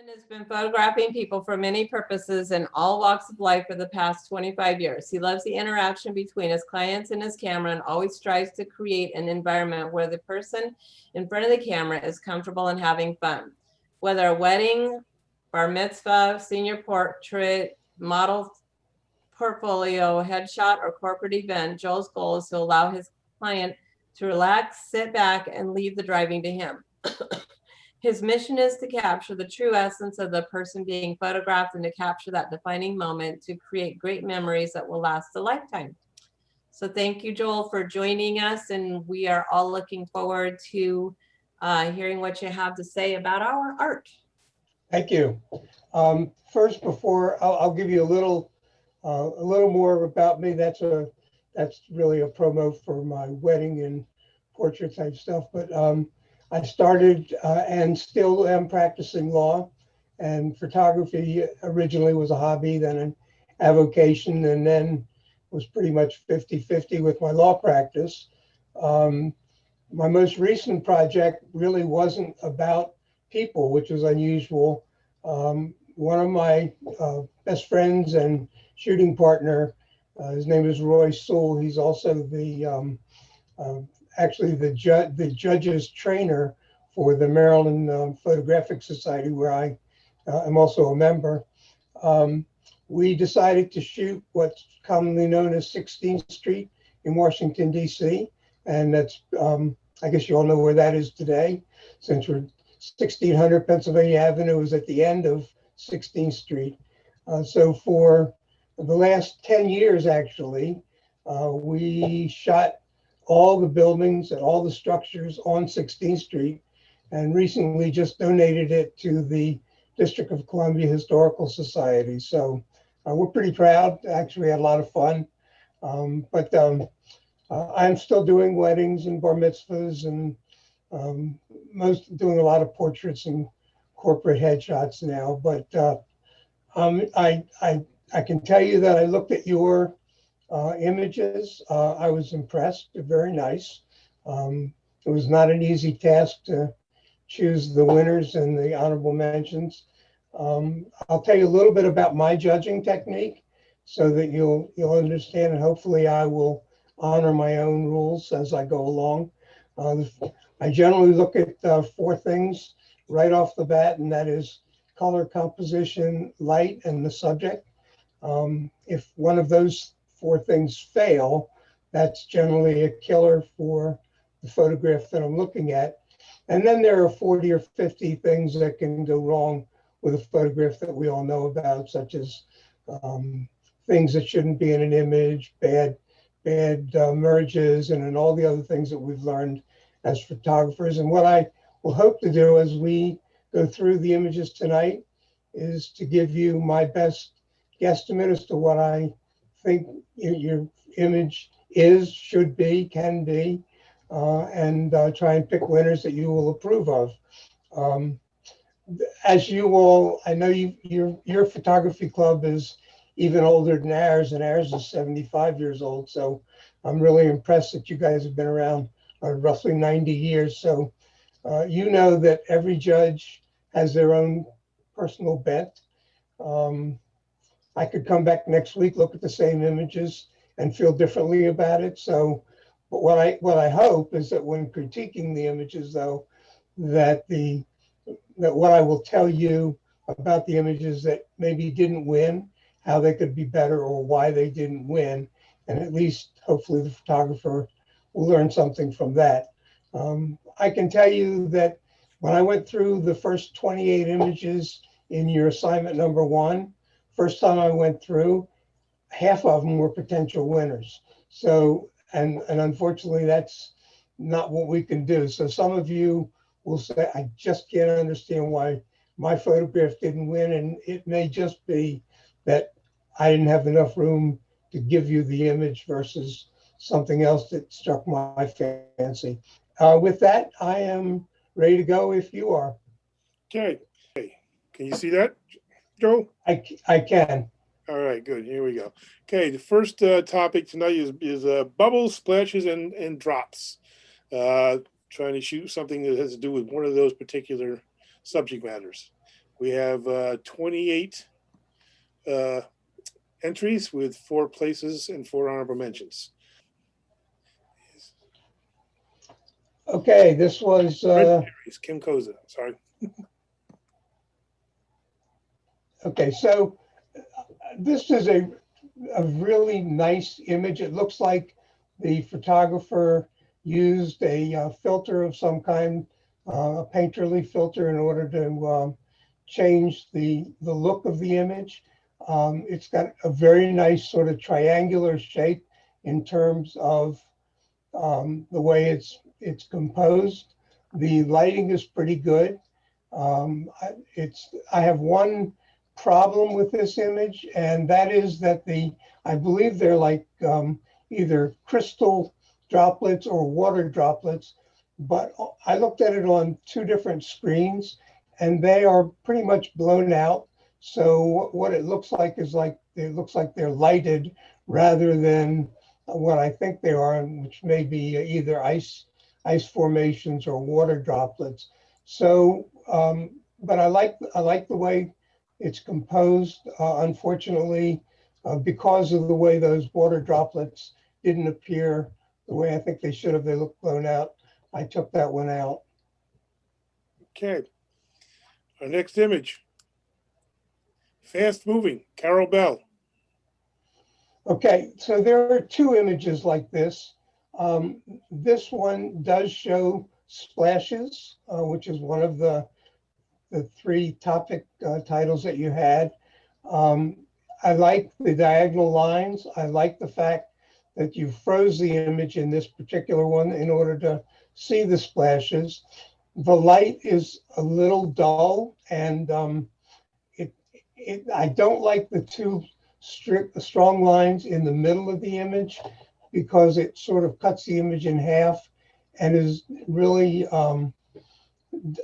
Has been photographing people for many purposes in all walks of life for the past 25 years. He loves the interaction between his clients and his camera and always strives to create an environment where the person in front of the camera is comfortable and having fun. Whether a wedding, bar mitzvah, senior portrait, model portfolio, headshot, or corporate event, Joel's goal is to allow his client to relax, sit back, and leave the driving to him. His mission is to capture the true essence of the person being photographed and to capture that defining moment to create great memories that will last a lifetime. So thank you, Joel, for joining us. And we are all looking forward to hearing what you have to say about our art. Thank you. First, before I'll give you a little more about me. That's really a promo for my wedding and portrait type stuff. But I started and still am practicing law, and photography originally was a hobby, then an avocation, and then was pretty much 50-50 with my law practice. My most recent project really wasn't about people, which was unusual. One of my best friends and shooting partner, his name is Roy Sewell. He's also the judge's trainer for the Maryland Photographic Society, where I am also a member. We decided to shoot what's commonly known as 16th Street in Washington, D.C. And that's, I guess you all know where that is today, since we're 1600 Pennsylvania Avenue is at the end of 16th Street. So for the last 10 years, actually, we shot all the buildings and all the structures on 16th Street, and recently just donated it to the District of Columbia Historical Society. So we're pretty proud. Actually, had a lot of fun. But I'm still doing weddings and bar mitzvahs and doing a lot of portraits and corporate headshots now. But I can tell you that I looked at your images. I was impressed. They're very nice. It was not an easy task to choose the winners and the honorable mentions. I'll tell you a little bit about my judging technique so that you'll understand, and hopefully I will honor my own rules as I go along. I generally look at 4 things right off the bat, and that is color, composition, light, and the subject. If one of those 4 things fail, that's generally a killer for the photograph that I'm looking at. And then there are 40 or 50 things that can go wrong with a photograph that we all know about, such as things that shouldn't be in an image, bad merges, and then all the other things that we've learned as photographers. And what I will hope to do as we go through the images tonight is to give you my best guesstimate as to what I think your image is, should be, can be, and try and pick winners that you will approve of. As you all, I know your photography club is even older than ours, and ours is 75 years old. So I'm really impressed that you guys have been around roughly 90 years. So you know that every judge has their own personal bent. I could come back next week, look at the same images, and feel differently about it. So, but what I hope is that when critiquing the images, though, that what I will tell you about the images that maybe didn't win, how they could be better, or why they didn't win, and at least hopefully the photographer will learn something from that. I can tell you that when I went through the first 28 images in your assignment number 1, first time I went through, half of them were potential winners. So, and unfortunately, that's not what we can do. So some of you will say, I just can't understand why my photograph didn't win. And it may just be that I didn't have enough room to give you the image versus something else that struck my fancy. With that, I am ready to go if you are. Okay. Can you see that, Joe? I can. All right, good. Here we go. Okay, the first topic tonight is bubbles, splashes, and drops. Trying to shoot something that has to do with one of those particular subject matters. We have 28 entries with 4 places and 4 honorable mentions. Okay, this was, Kim Koza, sorry. okay, so this is a really nice image. It looks like the photographer used a filter of some kind, a painterly filter, in order to change the look of the image. It's got a very nice sort of triangular shape in terms of the way it's composed. The lighting is pretty good. I have one problem with this image, and that is that I believe they're like either crystal droplets or water droplets, but I looked at it on 2 different screens and they are pretty much blown out. So what it looks like is it looks like they're lighted rather than what I think they are, which may be either ice formations or water droplets. So, but I like the way it's composed. Unfortunately, because of the way those water droplets didn't appear the way I think they should have, they look blown out, I took that one out. Okay. Our next image. Fast moving, Carol Bell. Okay, so there are 2 images like this. This one does show splashes, which is one of the 3 topic titles that you had. I like the diagonal lines. I like the fact that you froze the image in this particular one in order to see the splashes. The light is a little dull, and I don't like the 2 strong lines in the middle of the image, because it sort of cuts the image in half and is really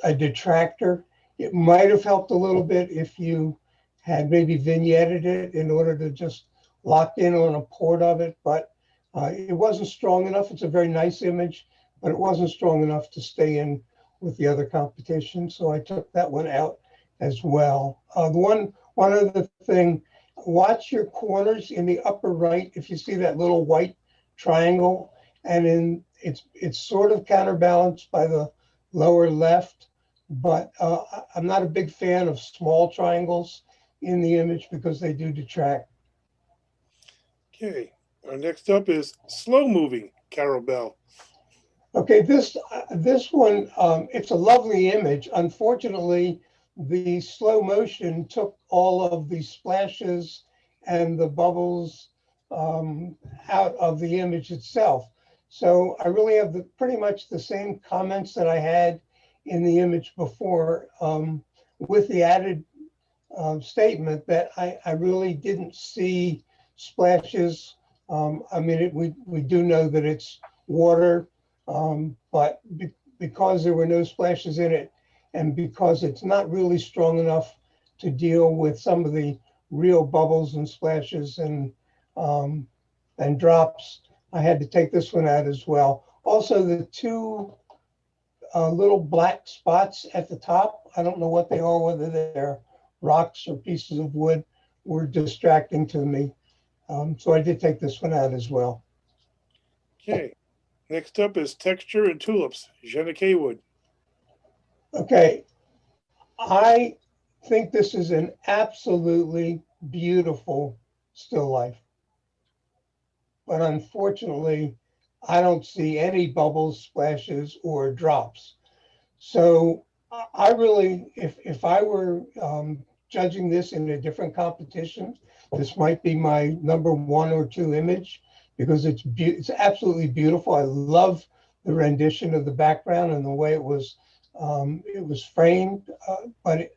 a detractor. It might have helped a little bit if you had maybe vignetted it in order to just lock in on a port of it, but it wasn't strong enough. It's a very nice image, but it wasn't strong enough to stay in with the other competition. So I took that one out as well. One other thing, watch your corners in the upper right. If you see that little white triangle, and it's sort of counterbalanced by the lower left, but I'm not a big fan of small triangles in the image because they do detract. Okay. Our next up is slow moving, Carol Bell. Okay, this one, it's a lovely image. Unfortunately, the slow motion took all of the splashes and the bubbles out of the image itself. So I really have pretty much the same comments that I had in the image before, with the added statement that I really didn't see splashes. I mean, we do know that it's water, but because there were no splashes in it, and because it's not really strong enough to deal with some of the real bubbles and splashes and drops, I had to take this one out as well. Also, the 2 little black spots at the top, I don't know what they are, whether they're rocks or pieces of wood, were distracting to me. So I did take this one out as well. Okay. Next up is texture and tulips, Jenna Kaywood. Okay, I think this is an absolutely beautiful still life, but unfortunately, I don't see any bubbles, splashes, or drops. So I really, if I were judging this in a different competition, this might be my number 1 or 2 image, because it's absolutely beautiful. I love the rendition of the background and the way it was framed, but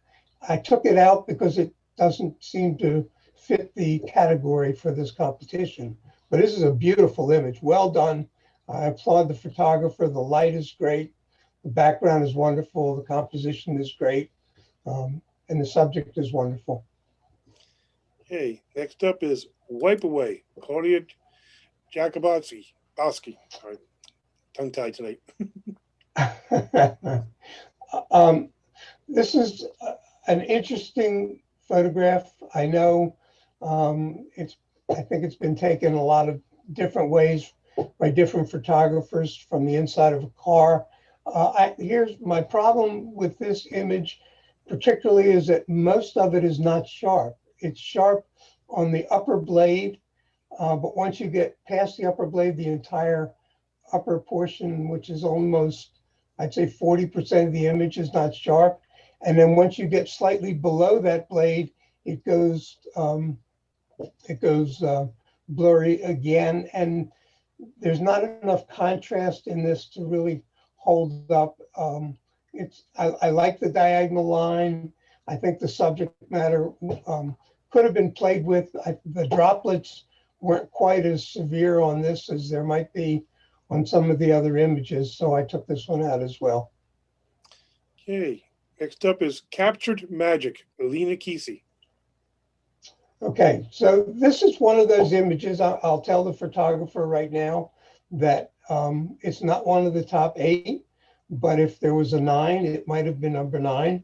I took it out because it doesn't seem to fit the category for this competition. But this is a beautiful image, well done. I applaud the photographer. The light is great. The background is wonderful. The composition is great. And the subject is wonderful. Okay. Next up is Wipe Away, Claudia Jacobowski. Sorry, tongue tied tonight. This is an interesting photograph. I know I think it's been taken a lot of different ways by different photographers from the inside of a car. Here's my problem with this image, particularly, is that most of it is not sharp. It's sharp on the upper blade, but once you get past the upper blade, the entire upper portion, which is almost, I'd say 40% of the image, is not sharp. And then once you get slightly below that blade, it goes blurry again. And there's not enough contrast in this to really hold up. I like the diagonal line. I think the subject matter could have been played with. The droplets weren't quite as severe on this as there might be on some of the other images, so I took this one out as well. Okay, next up is Captured Magic, Alina Kesey. Okay, so this is one of those images. I'll tell the photographer right now that it's not one of the top 8, but if there was a 9, it might have been number 9,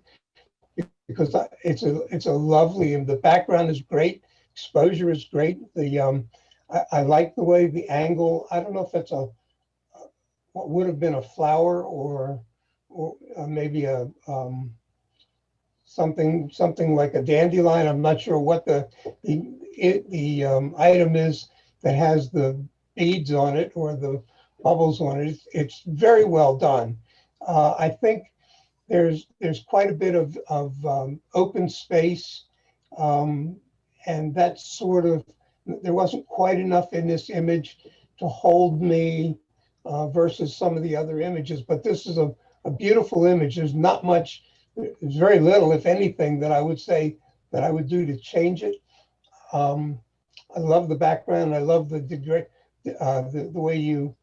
because it's a lovely, and the background is great, exposure is great. I like the way the angle. I don't know if that's what would have been a flower or maybe a something like a dandelion. I'm not sure what the item is that has the beads on it or the bubbles on it. It's very well done. I think there's quite a bit of open space, and that's sort of, there wasn't quite enough in this image to hold me versus some of the other images. But this is a beautiful image. There's not much. There's very little, if anything, that I would say that I would do to change it. I love the background. I love the way you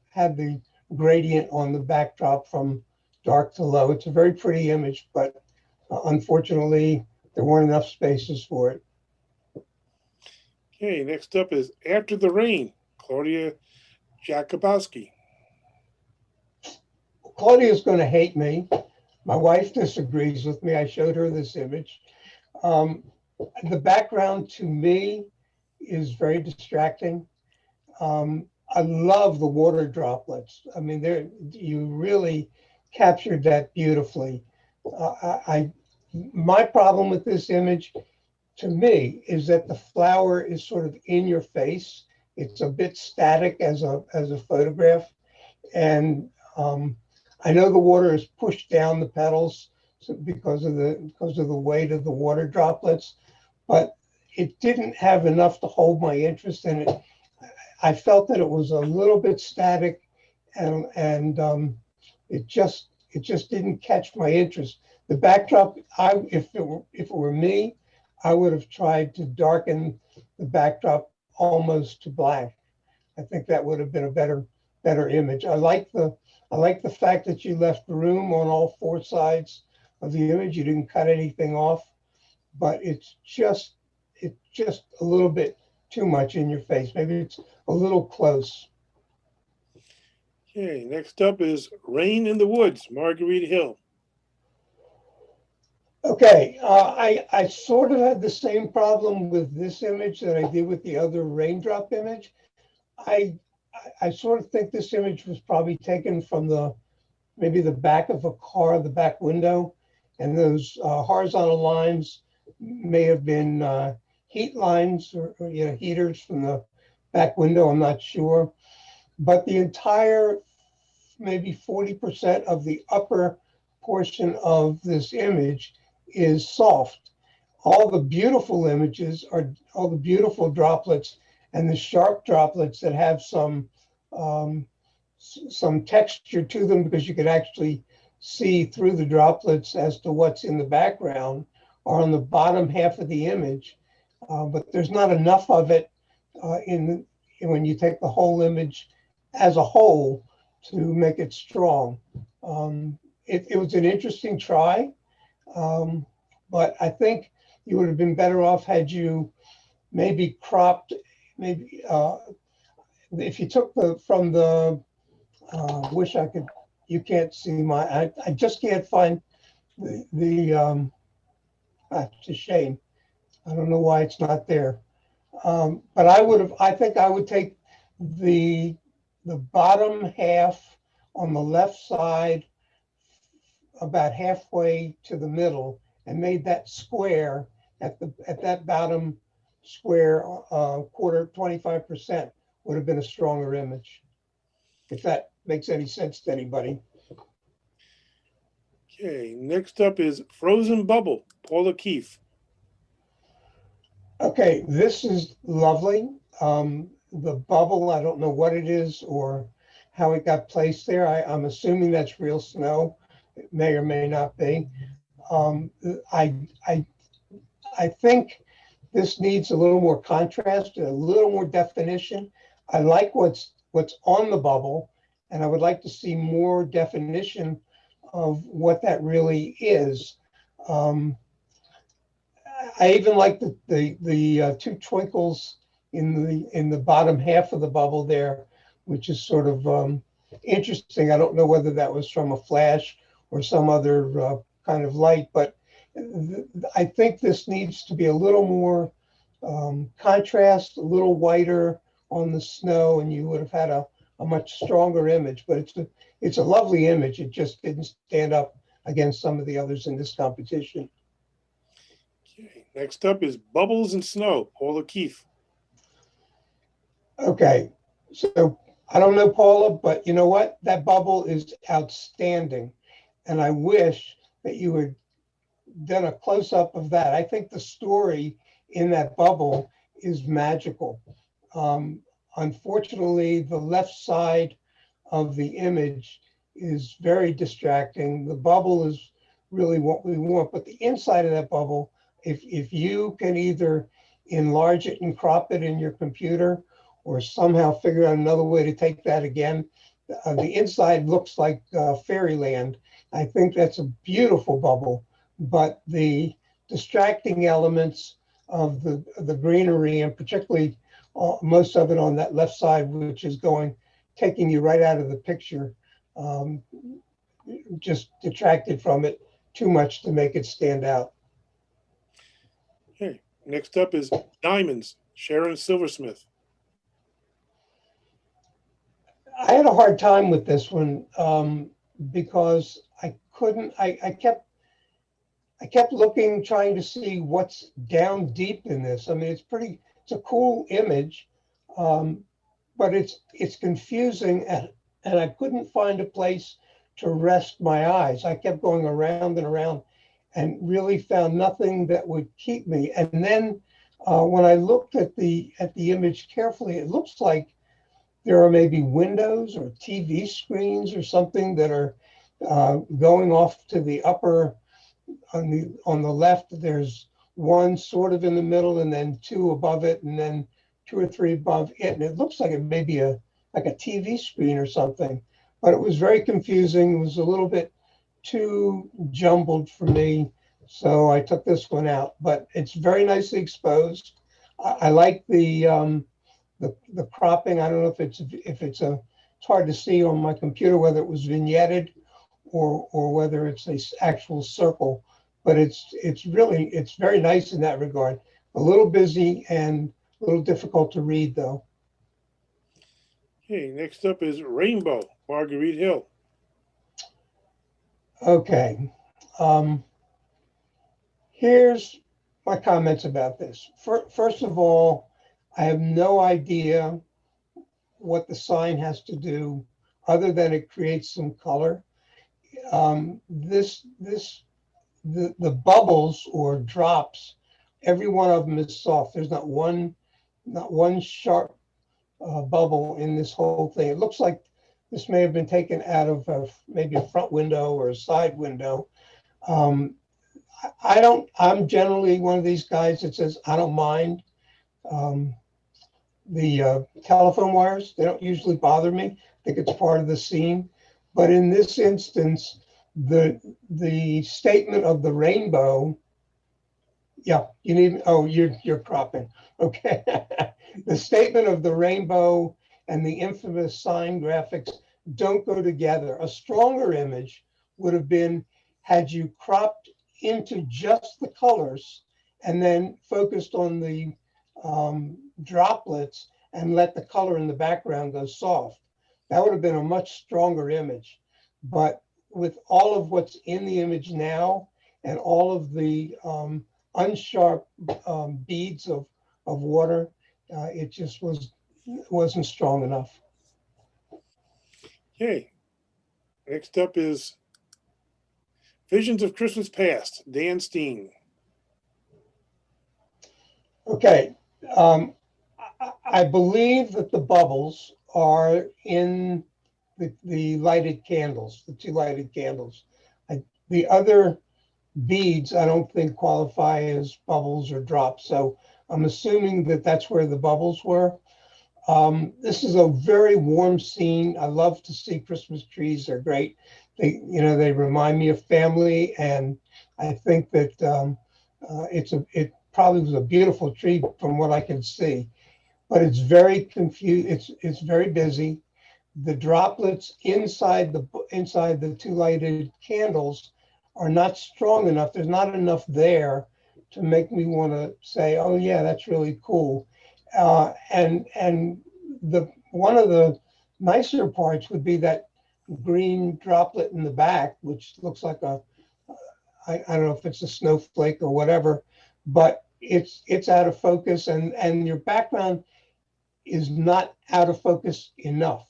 had the gradient on the backdrop from dark to low. It's a very pretty image, but unfortunately, there weren't enough spaces for it. Okay, next up is After the Rain, Claudia Jakubowski. Claudia's going to hate me. My wife disagrees with me. I showed her this image. The background to me is very distracting. I love the water droplets. I mean, you really captured that beautifully. My problem with this image, to me, is that the flower is sort of in your face. It's a bit static as a photograph, and I know the water is pushed down the petals because of the weight of the water droplets, but it didn't have enough to hold my interest in it. I felt that it was a little bit static, and it just didn't catch my interest. The backdrop, if it were me, I would have tried to darken the backdrop almost to black. I think that would have been a better image. I like the fact that you left room on all 4 sides of the image. You didn't cut anything off, but it's just a little bit too much in your face. Maybe it's a little close. Okay, next up is Rain in the Woods, Marguerite Hill. Okay, I sort of had the same problem with this image that I did with the other raindrop image. I sort of think this image was probably taken from maybe the back of a car, the back window, and those horizontal lines may have been heat lines or heaters from the back window. I'm not sure, but the entire maybe 40% of the upper portion of this image is soft. All the beautiful images are all the beautiful droplets and the sharp droplets that have some texture to them, because you could actually see through the droplets as to what's in the background, are on the bottom half of the image. But there's not enough of it when you take the whole image as a whole to make it strong. It was an interesting try, but I think you would have been better off had you maybe cropped, maybe if you took from the, wish I could, you can't see I just can't find the That's a shame. I don't know why it's not there. But I think I would take the bottom half on the left side about halfway to the middle and made that square at that bottom square quarter 25% would have been a stronger image. If that makes any sense to anybody. Okay, next up is Frozen Bubble, Paula Keefe. Okay, this is lovely. The bubble, I don't know what it is or how it got placed there. I'm assuming that's real snow. It may or may not be. Um, I, I, I think this needs a little more contrast, a little more definition. I like what's on the bubble, and I would like to see more definition of what that really is. Um, I even like the two twinkles in the bottom half of the bubble there, which is sort of interesting. I don't know whether that was from a flash or some other kind of light, but I think this needs to be a little more contrast, a little whiter on the snow, and you would have had a much stronger image. But it's a lovely image. It just didn't stand up against some of the others in this competition. Okay, next up is Bubbles and Snow, Paula Keefe. Okay, so I don't know Paula, but you know what? That bubble is outstanding. And I wish that you had done a close-up of that. I think the story in that bubble is magical. Unfortunately, the left side of the image is very distracting. The bubble is really what we want, but the inside of that bubble, if you can either enlarge it and crop it in your computer or somehow figure out another way to take that again, the inside looks like fairyland. I think that's a beautiful bubble, but the distracting elements of the greenery, and particularly most of it on that left side, which is taking you right out of the picture, just detracted from it too much to make it stand out. Okay, next up is Diamonds, Sharon Silversmith. I had a hard time with this one because I couldn't. I kept looking, trying to see what's down deep in this. I mean, it's a cool image, but it's confusing, and I couldn't find a place to rest my eyes. I kept going around and around, and really found nothing that would keep me. And then when I looked at the image carefully, it looks like there are maybe windows or TV screens or something that are going off to the upper on the left. There's one sort of in the middle, and then two above it, and then two or three above it. And it looks like it may be like a TV screen or something. But it was very confusing. It was a little bit too jumbled for me, so I took this one out. But it's very nicely exposed. I like the cropping. I don't know it's hard to see on my computer whether it was vignetted or whether it's a actual circle, but it's very nice in that regard. A little busy and a little difficult to read though. Okay, next up is Rainbow, Marguerite Hill. Okay, here's my comments about this. First of all, I have no idea what the sign has to do other than it creates some color. The bubbles or drops, every one of them is soft. There's not one sharp bubble in this whole thing. It looks like this may have been taken out of maybe a front window or a side window. I'm generally one of these guys that says, I don't mind the telephone wires. They don't usually bother me. I think it's part of the scene. But in this instance, the statement of the rainbow, yeah, you're cropping. Okay. The statement of the rainbow and the infamous sign graphics don't go together. A stronger image would have been had you cropped into just the colors and then focused on the droplets and let the color in the background go soft, that would have been a much stronger image. But with all of what's in the image now and all of the unsharp beads of water, it just wasn't strong enough. Okay. Next up is Visions of Christmas Past, Dan Steen. Okay. I believe that the bubbles are in the lighted candles, the 2 lighted candles. The other beads, I don't think qualify as bubbles or drops. So I'm assuming that that's where the bubbles were. This is a very warm scene. I love to see Christmas trees. They're great. They remind me of family, and I think that it probably was a beautiful tree from what I can see, but it's very confused. It's very busy. The droplets inside the 2 lighted candles are not strong enough. There's not enough there to make me want to say, "Oh yeah, that's really cool." And one of the nicer parts would be that green droplet in the back, which looks like I don't know if it's a snowflake or whatever, but it's out of focus, and your background is not out of focus enough.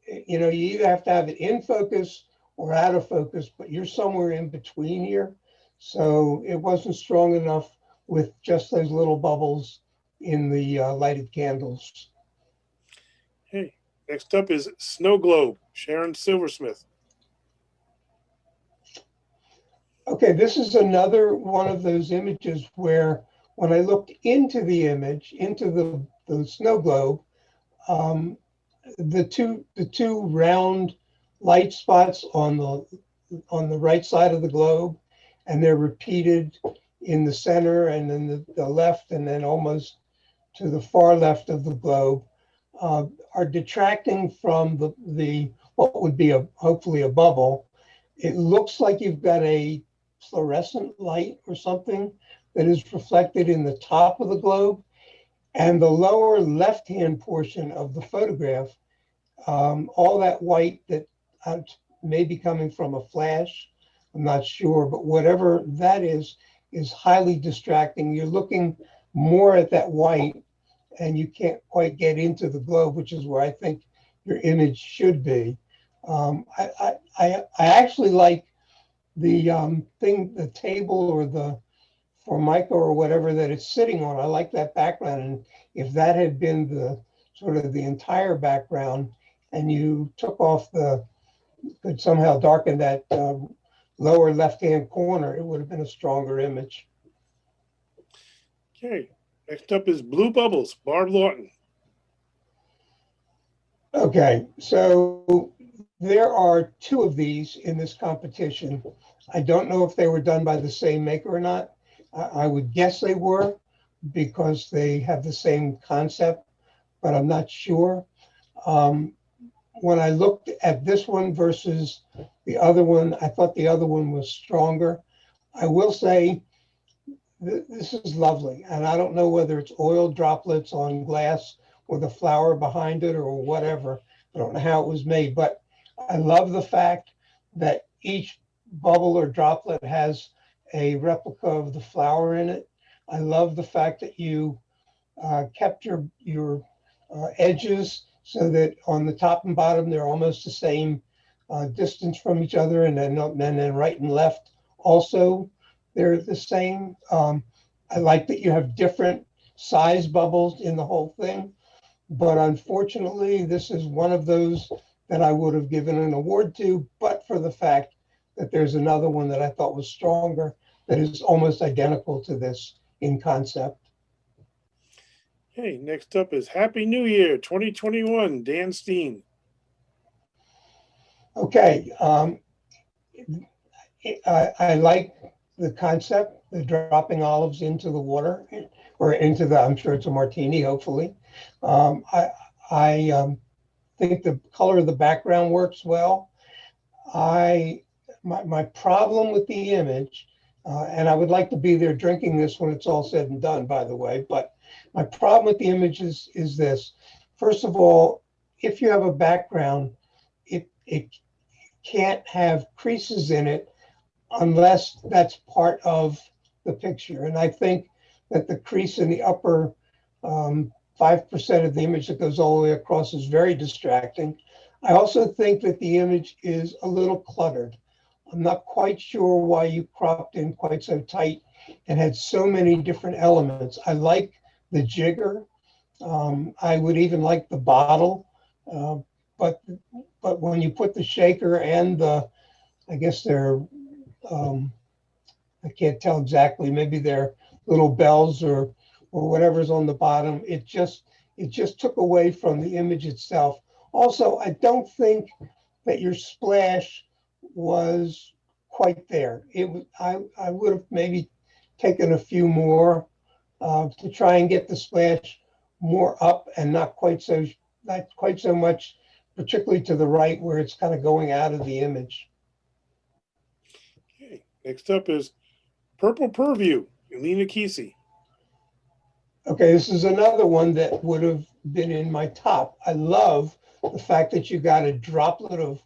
You either have to have it in focus or out of focus, but you're somewhere in between here. So it wasn't strong enough with just those little bubbles in the lighted candles. Hey, next up is Snow Globe, Sharon Silversmith. Okay, this is another one of those images where when I looked into the image, into the snow globe, the two round light spots on the right side of the globe, and they're repeated in the center and then the left, and then almost to the far left of the globe, are detracting from the what would be hopefully a bubble. It looks like you've got a fluorescent light or something that is reflected in the top of the globe, and the lower left-hand portion of the photograph, all that white that may be coming from a flash, I'm not sure, but whatever that is highly distracting. You're looking more at that white, and you can't quite get into the globe, which is where I think your image should be. I actually like the the table or the Formica or whatever that it's sitting on. I like that background, and if that had been the sort of the entire background, and you took off could somehow darken that lower left-hand corner, it would have been a stronger image. Okay, next up is Blue Bubbles, Barb Lawton. Okay, so there are 2 of these in this competition. I don't know if they were done by the same maker or not. I would guess they were because they have the same concept, but I'm not sure. When I looked at this one versus the other one, I thought the other one was stronger. I will say this is lovely, and I don't know whether it's oil droplets on glass with a flower behind it or whatever. I don't know how it was made, but I love the fact that each bubble or droplet has a replica of the flower in it. I love the fact that you kept your edges so that on the top and bottom they're almost the same distance from each other, and then right and left also they're the same. I like that you have different size bubbles in the whole thing, but unfortunately this is one of those that I would have given an award to, but for the fact that there's another one that I thought was stronger that is almost identical to this in concept. Okay, next up is Happy New Year 2021, Dan Steen. Okay, I like the concept, the dropping olives into the water or into I'm sure it's a martini, hopefully. I think the color of the background works well. My problem with the image, And I would like to be there drinking this when it's all said and done, by the way. But my problem with the images is this. First of all, if you have a background, it can't have creases in it unless that's part of the picture. And I think that the crease in the upper 5% of the image that goes all the way across is very distracting. I also think that the image is a little cluttered. I'm not quite sure why you cropped in quite so tight and had so many different elements. I like the jigger. I would even like the bottle. Uh, but when you put the shaker and the, I guess they're, I can't tell exactly, maybe they're little bells or whatever's on the bottom, it just took away from the image itself. Also, I don't think that your splash was quite there. I would have maybe taken a few more to try and get the splash more up and not quite so much, particularly to the right where it's kind of going out of the image. Okay, next up is Purple Purview, Elena Kesey. Okay, this is another one that would have been in my top. I love the fact that you got a droplet of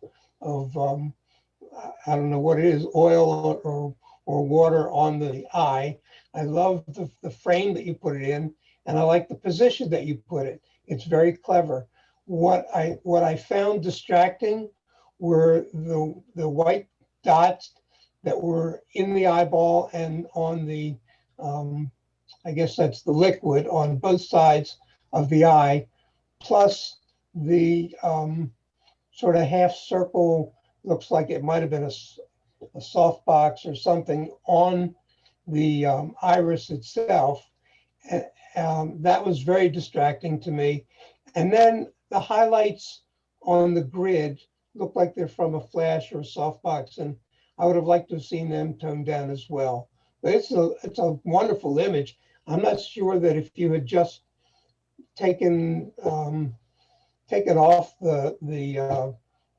I don't know what it is, oil or water on the eye. I love the frame that you put it in, and I like the position that you put it. It's very clever. What I found distracting were the white dots that were in the eyeball and on the I guess that's the liquid on both sides of the eye, plus the sort of half circle, looks like it might have been a softbox or something on the iris itself. And, that was very distracting to me. And then the highlights on the grid look like they're from a flash or a softbox, and I would have liked to have seen them toned down as well. But it's a wonderful image. I'm not sure that if you had just taken off the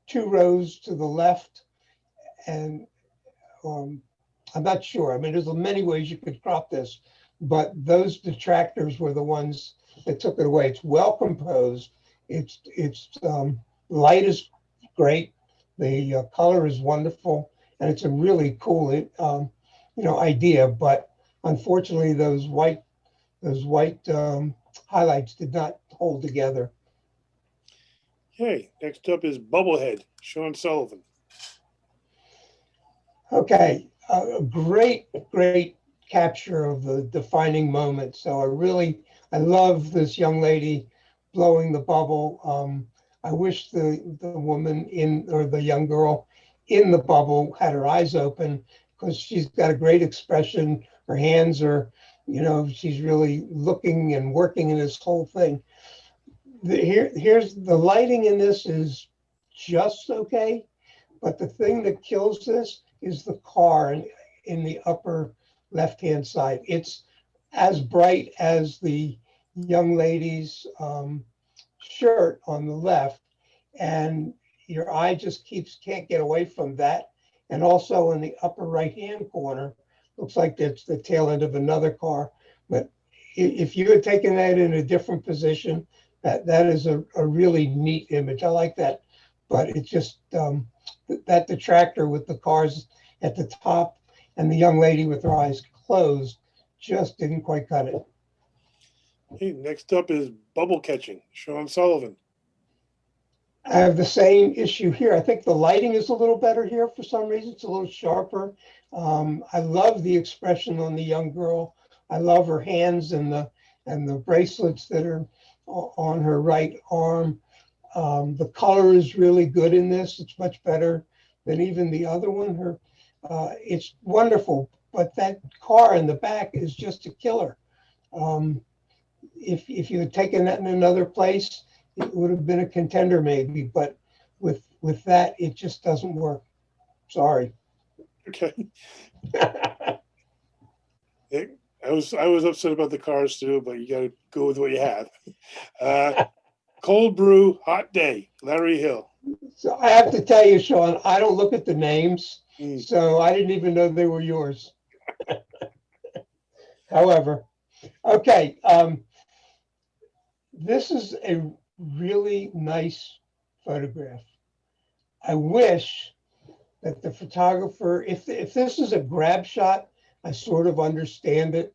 2 rows to the left, and I'm not sure. I mean, there's many ways you could crop this, but those detractors were the ones that took it away. It's well composed. It's light is great. The color is wonderful, and it's a really cool idea. But unfortunately, those white highlights did not hold together. Okay, next up is Bubblehead, Sean Sullivan. Okay, a great capture of the defining moment. So I love this young lady blowing the bubble. I wish the woman or the young girl in the bubble had her eyes open, because she's got a great expression. Her hands are, she's really looking and working in this whole thing. Here's the lighting in this is just okay, but the thing that kills this is the car in the upper left-hand side. It's as bright as the young lady's shirt on the left, and your eye just can't get away from that. And also in the upper right-hand corner, looks like it's the tail end of another car. But if you had taken that in a different position, that is a really neat image. I like that. But it's just that detractor with the cars at the top and the young lady with her eyes closed just didn't quite cut it. Okay, next up is Bubble Catching, Sean Sullivan. I have the same issue here. I think the lighting is a little better here for some reason. It's a little sharper. I love the expression on the young girl. I love her hands and the bracelets that are on her right arm. The color is really good in this. It's much better than even the other one. It's wonderful, but that car in the back is just a killer. If you had taken that in another place, it would have been a contender maybe, but with that, it just doesn't work. Sorry. Okay. I was upset about the cars too, but you got to go with what you have. Cold Brew Hot Day, Larry Hill. So I have to tell you, Sean, I don't look at the names, so I didn't even know they were yours. However, okay, this is a really nice photograph. I wish that the photographer, if this is a grab shot, I sort of understand it.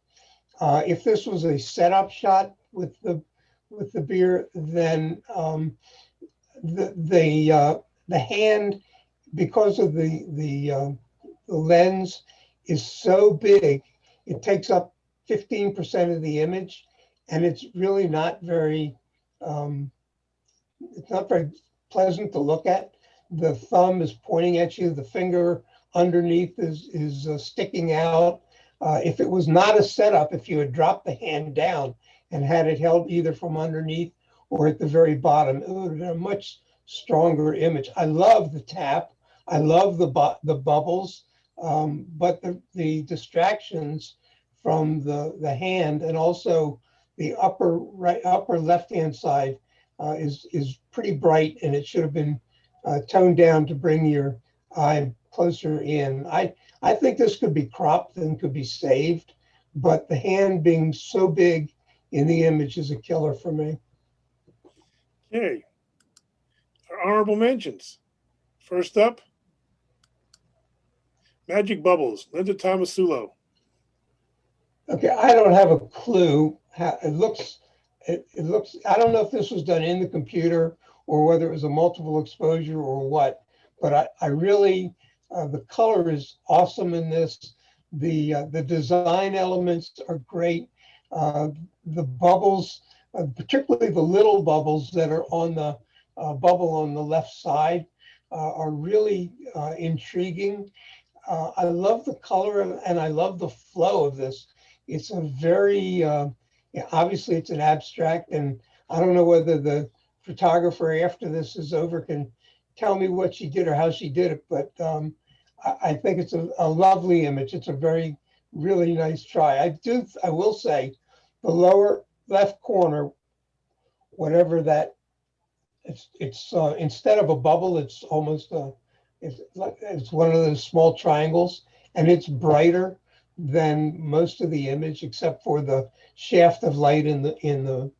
If this was a setup shot with the beer, then the hand, because of the lens, is so big, it takes up 15% of the image, and it's really not very it's not very pleasant to look at. The thumb is pointing at you. The finger underneath is sticking out. If it was not a setup, if you had dropped the hand down and had it held either from underneath or at the very bottom, it would have been a much stronger image. I love the tap. I love the bubbles, but the distractions from the hand and also the upper left-hand side is pretty bright, and it should have been toned down to bring your eye closer in. I think this could be cropped and could be saved, but the hand being so big in the image is a killer for me. Okay. Our honorable mentions. First up, Magic Bubbles, Linda Tomasulo. Okay, I don't have a clue how it looks. It looks, I don't know if this was done in the computer or whether it was a multiple exposure or what, but I really, the color is awesome in this. The design elements are great. The bubbles, particularly the little bubbles that are on the bubble on the left side, are really intriguing. I love the color and I love the flow of this. It's a very, yeah, obviously it's an abstract, and I don't know whether the photographer after this is over can tell me what she did or how she did it, but I think it's a lovely image. It's a very, really nice try. I will say the lower left corner, whatever that, it's instead of a bubble, it's almost it's one of those small triangles, and it's brighter than most of the image, except for the shaft of light in the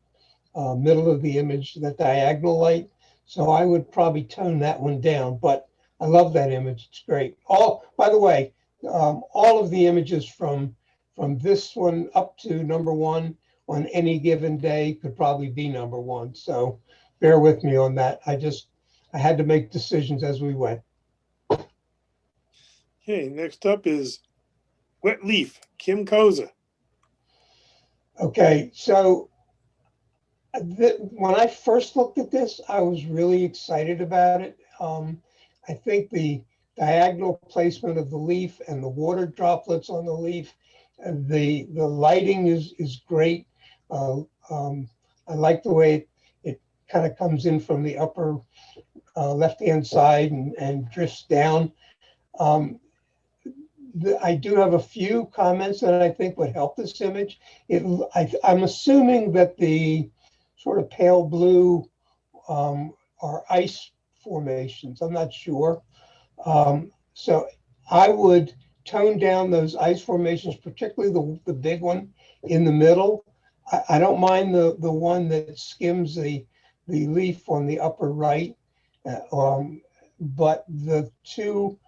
middle of the image, that diagonal light. So I would probably tone that one down, but I love that image. It's great. By the way, all of the images from this one up to #1 on any given day could probably be #1. So bear with me on that. I had to make decisions as we went. Okay, next up is Wet Leaf, Kim Koza. Okay, so when I first looked at this, I was really excited about it. I think the diagonal placement of the leaf and the water droplets on the leaf, the lighting is great. I like the way it kind of comes in from the upper left-hand side and drifts down. I do have a few comments that I think would help this image. I'm assuming that the sort of pale blue are ice formations. I'm not sure. So I would tone down those ice formations, particularly the big one in the middle. I don't mind the one that skims the leaf on the upper right, but the 2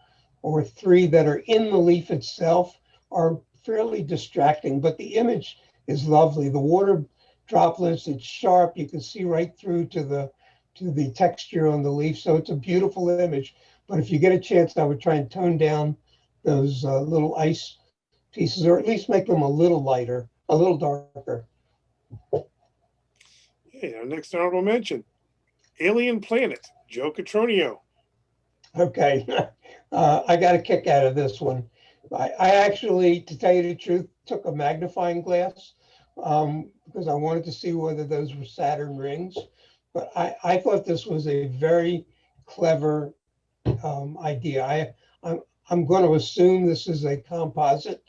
or 3 that are in the leaf itself are fairly distracting, but the image is lovely. The water droplets, it's sharp. You can see right through to the texture on the leaf. So it's a beautiful image. But if you get a chance, I would try and tone down those little ice pieces, or at least make them a little lighter, a little darker. Okay, our next honorable mention, Alien Planet, Joe Catronio. Okay, I got a kick out of this one. I actually, to tell you the truth, took a magnifying glass because I wanted to see whether those were Saturn rings. But I thought this was a very clever idea. I'm going to assume this is a composite.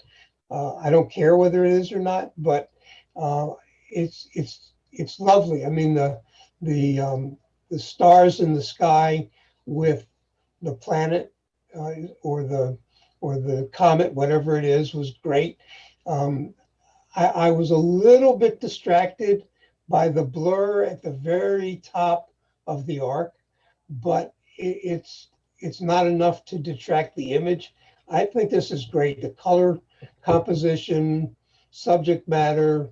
I don't care whether it is or not, but it's lovely. I mean, the stars in the sky with the planet or the the comet, whatever it is, was great. Um, I was a little bit distracted by the blur at the very top of the arc, but it's not enough to detract the image. I think this is great. The color composition, subject matter,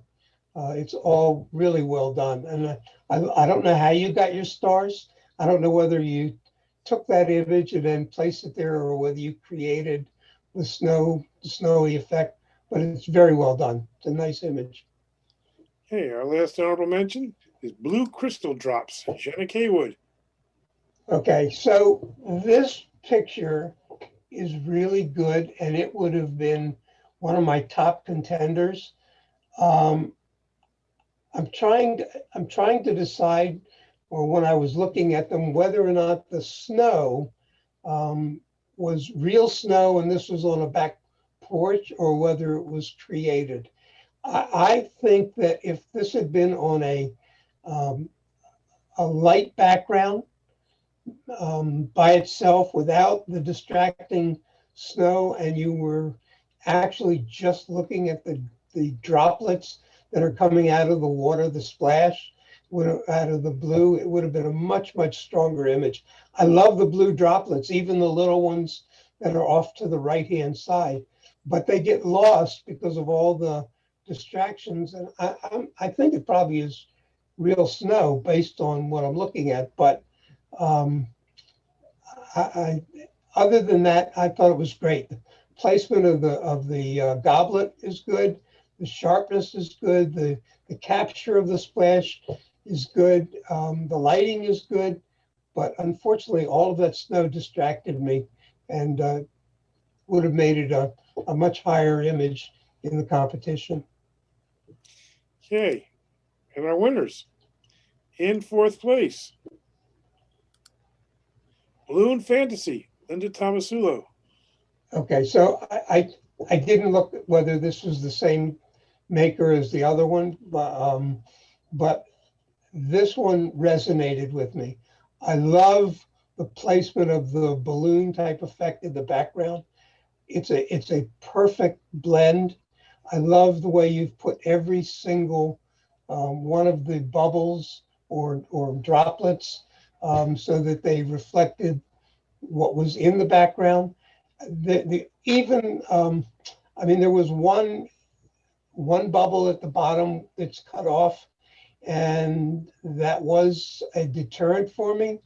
it's all really well done. And I don't know how you got your stars. I don't know whether you took that image and then placed it there or whether you created the snowy effect, but it's very well done. It's a nice image. Okay, our last honorable mention is Blue Crystal Drops, Jenna Kaywood. Okay, so this picture is really good and it would have been one of my top contenders. Um, I'm trying to decide, or when I was looking at them, whether or not the snow um, was real snow and this was on a back porch or whether it was created. I think that if this had been on um, a light background by itself without the distracting snow and you were actually just looking at the droplets that are coming out of the water, the splash out of the blue, it would have been a much, much stronger image. I love the blue droplets, even the little ones that are off to the right-hand side, but they get lost because of all the distractions. And I think it probably is real snow based on what I'm looking at, but um, I, other than that, I thought it was great. The placement of the goblet is good. The sharpness is good. The capture of the splash is good. The lighting is good, but unfortunately, all of that snow distracted me, and would have made it a much higher image in the competition. Okay, and our winners. In fourth place, Balloon Fantasy, Linda Tomasulo. Okay, so I didn't look at whether this was the same maker as the other one, but this one resonated with me. I love the placement of the balloon type effect in the background. It's a perfect blend. I love the way you've put every single one of the bubbles or droplets so that they reflected what was in the background. I mean, there was one bubble at the bottom that's cut off, and that was a deterrent for me.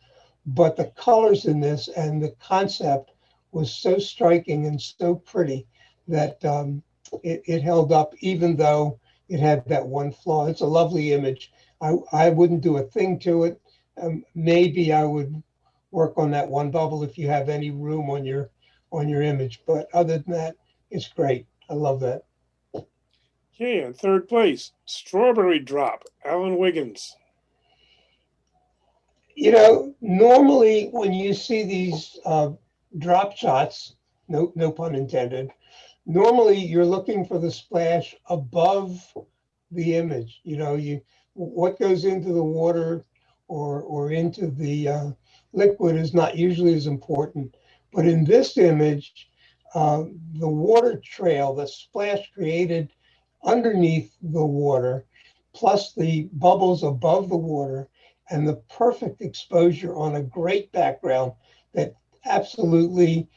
But the colors in this and the concept was so striking and so pretty that it held up, even though it had that one flaw. It's a lovely image. I wouldn't do a thing to it. Maybe I would work on that one bubble if you have any room on your image. But other than that, it's great. I love that. Okay, in third place, Strawberry Drop, Alan Wiggins. You know, normally when you see these drop shots, no pun intended, normally you're looking for the splash above the image. You know, what goes into the water or into the liquid is not usually as important. But in this image, the water trail, the splash created underneath the water, plus the bubbles above the water, and the perfect exposure on a great background that absolutely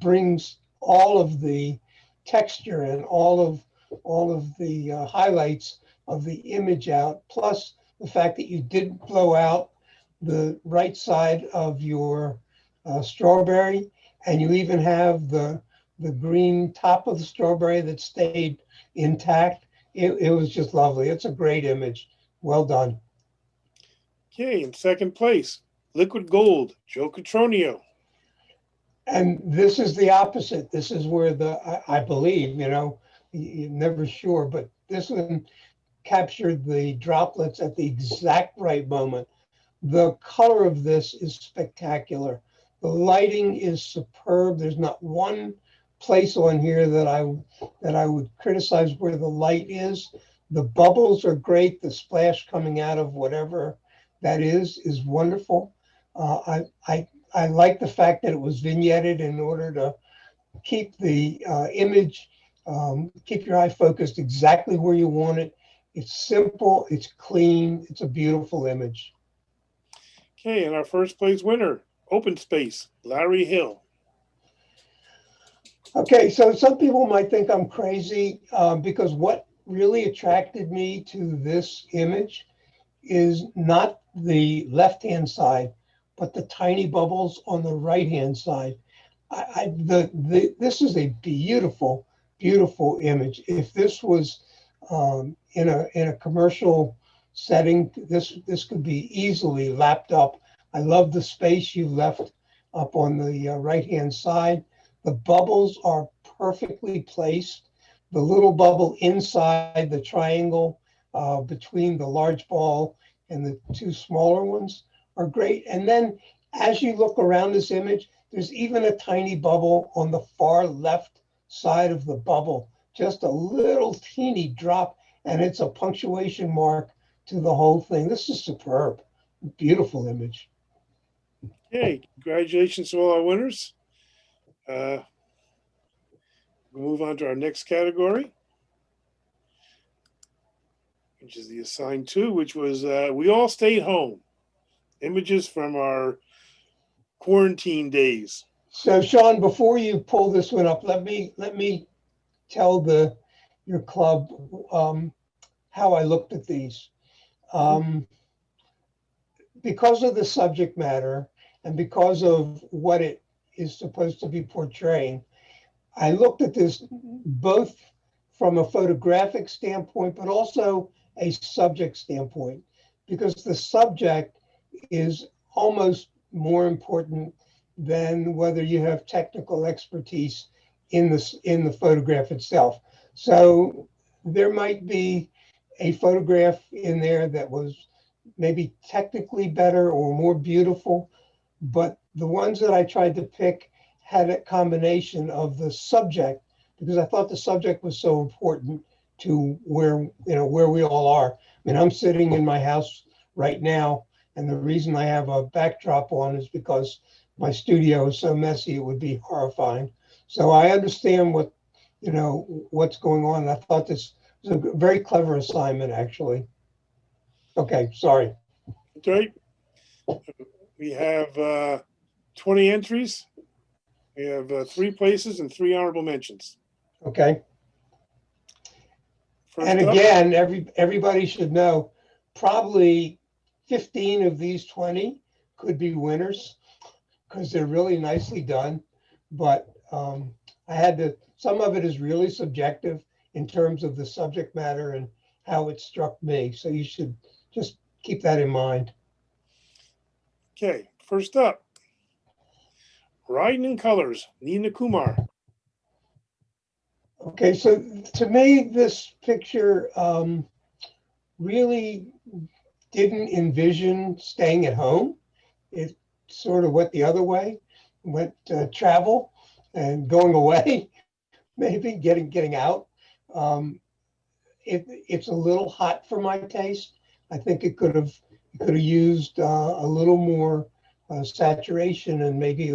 brings all of the texture and all of the highlights of the image out, plus the fact that you didn't blow out the right side of your strawberry, and you even have the green top of the strawberry that stayed intact. It was just lovely. It's a great image. Well done. Okay, in second place, Liquid Gold, Joe Catronio. And this is the opposite. This is where I believe, you know, you're never sure, but this one captured the droplets at the exact right moment. The color of this is spectacular. The lighting is superb. There's not one place on here that I would criticize where the light is. The bubbles are great. The splash coming out of whatever that is wonderful. I like the fact that it was vignetted in order keep the image, keep your eye focused exactly where you want it. It's simple, it's clean, it's a beautiful image. Okay, and our first place winner, Open Space, Larry Hill. Okay, so some people might think I'm crazy because what really attracted me to this image is not the left-hand side, but the tiny bubbles on the right-hand side. This is a beautiful, beautiful image. If this was in a commercial setting, this could be easily lapped up. I love the space you left up on the right-hand side. The bubbles are perfectly placed. The little bubble inside the triangle between the large ball and the two smaller ones are great. And then as you look around this image, there's even a tiny bubble on the far left side of the bubble, just a little teeny drop, and it's a punctuation mark to the whole thing. This is superb. Beautiful image. Okay, congratulations to all our winners. We'll move on to our next category, which is the assigned two, which was we all stayed home. Images from our quarantine days. So Sean, before you pull this one up, let me tell your club how I looked at these. Because of the subject matter and because of what it is supposed to be portraying, I looked at this both from a photographic standpoint, but also a subject standpoint, because the subject is almost more important than whether you have technical expertise in the photograph itself. So there might be a photograph in there that was maybe technically better or more beautiful, but the ones that I tried to pick had a combination of the subject, because I thought the subject was so important to where we all are. I mean, I'm sitting in my house right now, and the reason I have a backdrop on is because my studio is so messy it would be horrifying. So I understand what's going on. I thought this was a very clever assignment, actually. Okay, sorry. Okay. We have 20 entries. We have 3 places and 3 honorable mentions. Okay. First And up, again, everybody should know probably 15 of these 20 could be winners because they're really nicely done. But some of it is really subjective in terms of the subject matter and how it struck me. So you should just keep that in mind. okay, first up, Riding in Colors, Nina Kumar. Okay, so to me, this picture really didn't envision staying at home. It sort of went the other way, went travel and going away, maybe getting out. Um, it's a little hot for my taste. I think it could have used a little more saturation and maybe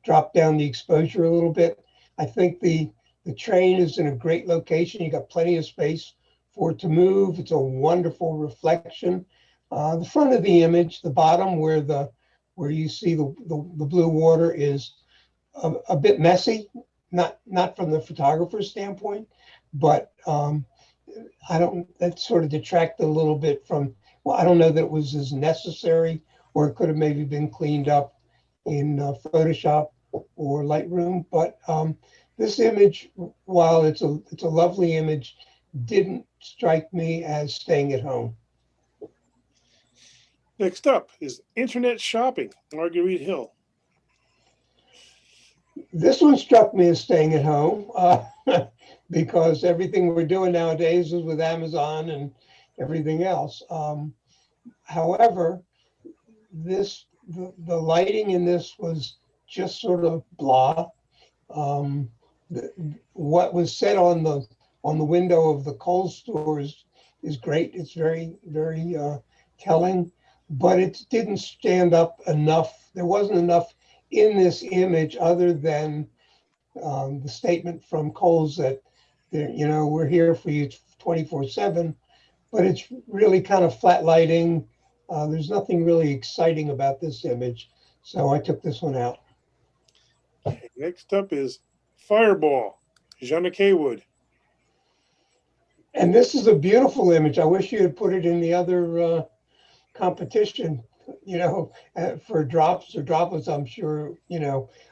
drop down the exposure a little bit. I think the train is in a great location. You got plenty of space for it to move. It's a wonderful reflection. The front of the image, the bottom where you see the blue water is a bit messy, not from the photographer's standpoint, but that sort of detracted a little bit from, well, I don't know that it was as necessary, or it could have maybe been cleaned up in Photoshop or Lightroom. But this image, while it's a lovely image, didn't strike me as staying at home. Next up is Internet Shopping, Marguerite Hill. This one struck me as staying at home because everything we're doing nowadays is with Amazon and everything else. However, the lighting in this was just sort of blah. What was said on the window of the Kohl's store is great. It's very, very telling, but it didn't stand up enough. There wasn't enough in this image other than the statement from Kohl's that, we're here for you 24/7, but it's really kind of flat lighting. There's nothing really exciting about this image, so I took this one out. Okay, next up is Fireball, Jana Kaywood. And this is a beautiful image. I wish you had put it in the other competition, for drops or droplets. I'm sure,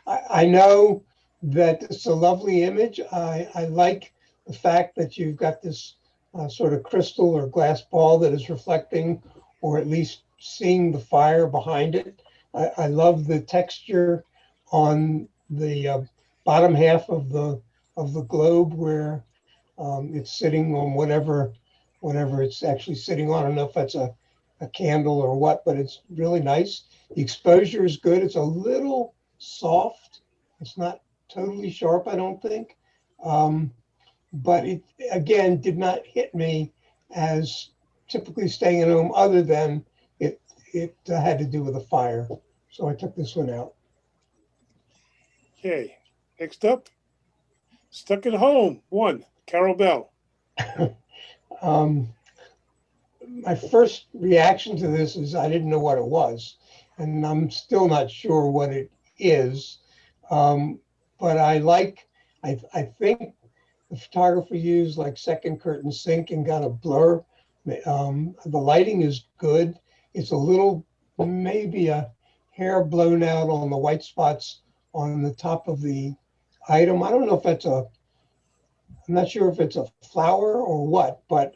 I know that it's a lovely image. I like the fact that you've got this sort of crystal or glass ball that is reflecting, or at least seeing the fire behind it. I love the texture on the bottom half of the globe where it's sitting on whatever it's actually sitting on. I don't know if that's a candle or what, but it's really nice. The exposure is good. It's a little soft. It's not totally sharp, I don't think. But it, again, did not hit me as typically staying at home, other than it had to do with a fire. So I took this one out. Okay, next up, Stuck at Home, one, Carol Bell. My first reaction to this is I didn't know what it was, and I'm still not sure what it is. But I think the photographer used like second curtain sync and got a blur. The lighting is good. It's a little, maybe a hair blown out on the white spots on the top of the item. I don't know if I'm not sure if it's a flower or what, but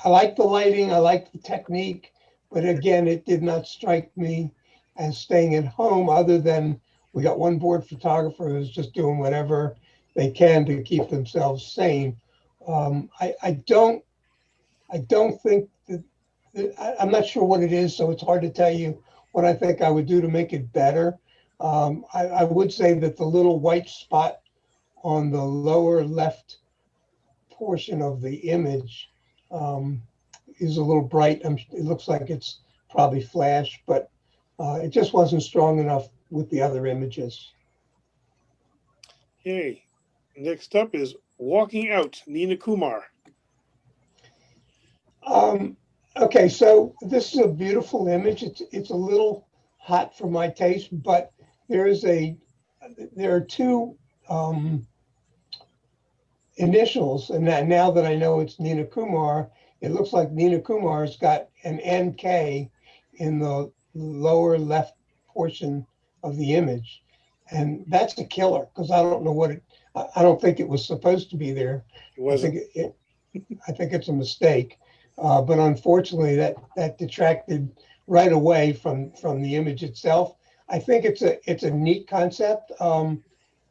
I like the lighting, I like the technique, but again, it did not strike me as staying at home, other than we got one board photographer who's just doing whatever they can to keep themselves sane. I don't think that, I'm not sure what it is, so it's hard to tell you what I think I would do to make it better. I would say that the little white spot on the lower left portion of the image is a little bright. It looks like it's probably flash, but it just wasn't strong enough with the other images. Okay, next up is Walking Out, Nina Kumar. Okay, so this is a beautiful image. It's a little hot for my taste, but there are two initials, and now that I know it's Nina Kumar, it looks like Nina Kumar's got an NK in the lower left portion of the image. And that's a killer, because I don't know what I don't think it was supposed to be there. It wasn't. I think it's a mistake. But unfortunately, that detracted right away from the image itself. I think it's a neat concept. A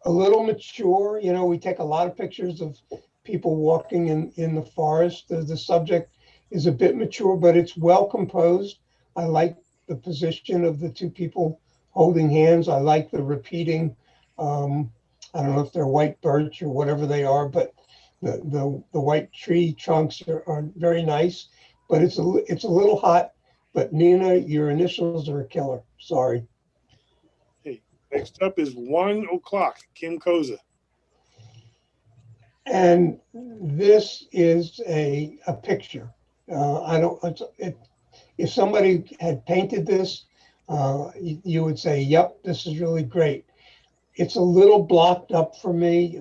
little mature. We take a lot of pictures of people walking in the forest. The subject is a bit mature, but it's well composed. I like the position of the two people holding hands. I like the repeating. I don't know if they're white birch or whatever they are, but the white tree trunks are very nice. But it's a little hot. But Nina, your initials are a killer. Sorry. Next up is 1 o'clock, Kim Koza. And this is a picture. If somebody had painted this, you would say, yep, this is really great. It's a little blocked up for me.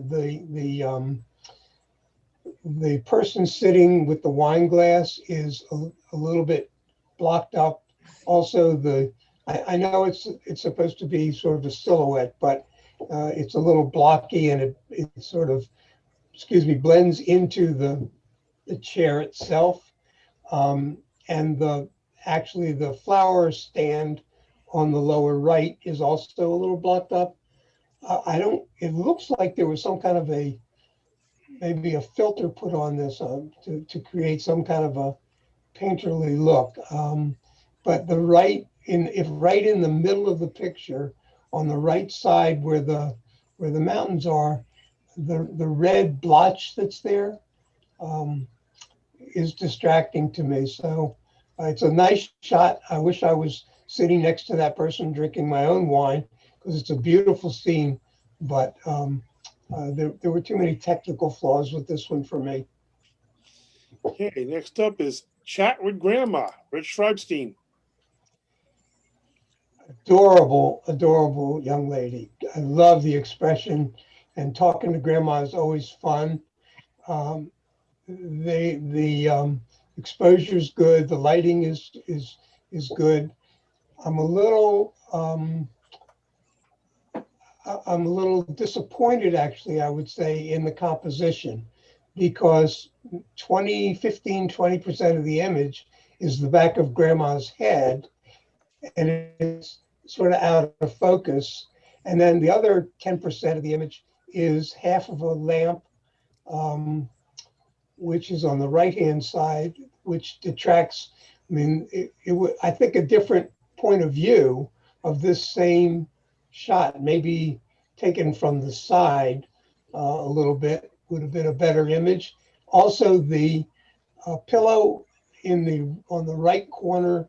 The person sitting with the wine glass is a little bit blocked up. Also, I know it's supposed to be sort of a silhouette, but it's a little blocky, and it sort of, blends into the chair itself. And actually the flower stand on the lower right is also a little blocked up. It looks like there was some kind of maybe a filter put on this to create some kind of a painterly look. But right in the middle of the picture, on the right side where the mountains are, the red blotch that's there is distracting to me. So it's a nice shot. I wish I was sitting next to that person drinking my own wine, because it's a beautiful scene, but there were too many technical flaws with this one for me. Okay, next up is Chat with Grandma, Rich Schreibstein. Adorable, adorable young lady. I love the expression, and talking to grandma is always fun. Um, the exposure is good. The lighting is good. I'm a little I'm a little disappointed, actually, I would say, in the composition, because 20% of the image is the back of grandma's head, and it's sort of out of focus. And then the other 10% of the image is half of a lamp, which is on the right-hand side, which detracts. I mean, I think a different point of view of this same shot, maybe taken from the side a little bit, would have been a better image. Also, the pillow on the right corner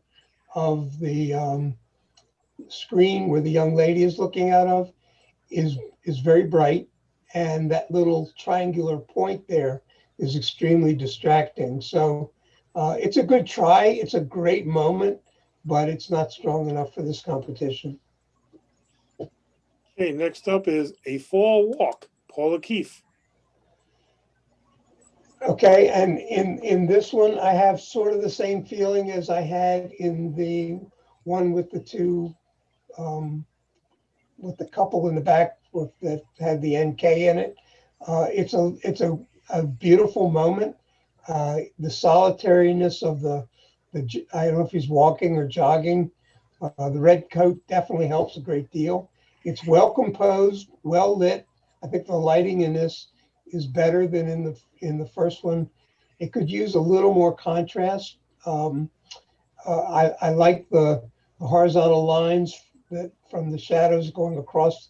of the screen where the young lady is looking out of is very bright, and that little triangular point there is extremely distracting. So it's a good try. It's a great moment, but it's not strong enough for this competition. Okay, next up is A Fall Walk, Paula Keefe. Okay, and in this one, I have sort of the same feeling as I had in the one with the two, with the couple in the back that had the NK in it. It's a beautiful moment. The solitariness of I don't know if he's walking or jogging. The red coat definitely helps a great deal. It's well composed, well lit. I think the lighting in this is better than in the first one. It could use a little more contrast. I like the horizontal lines that from the shadows going across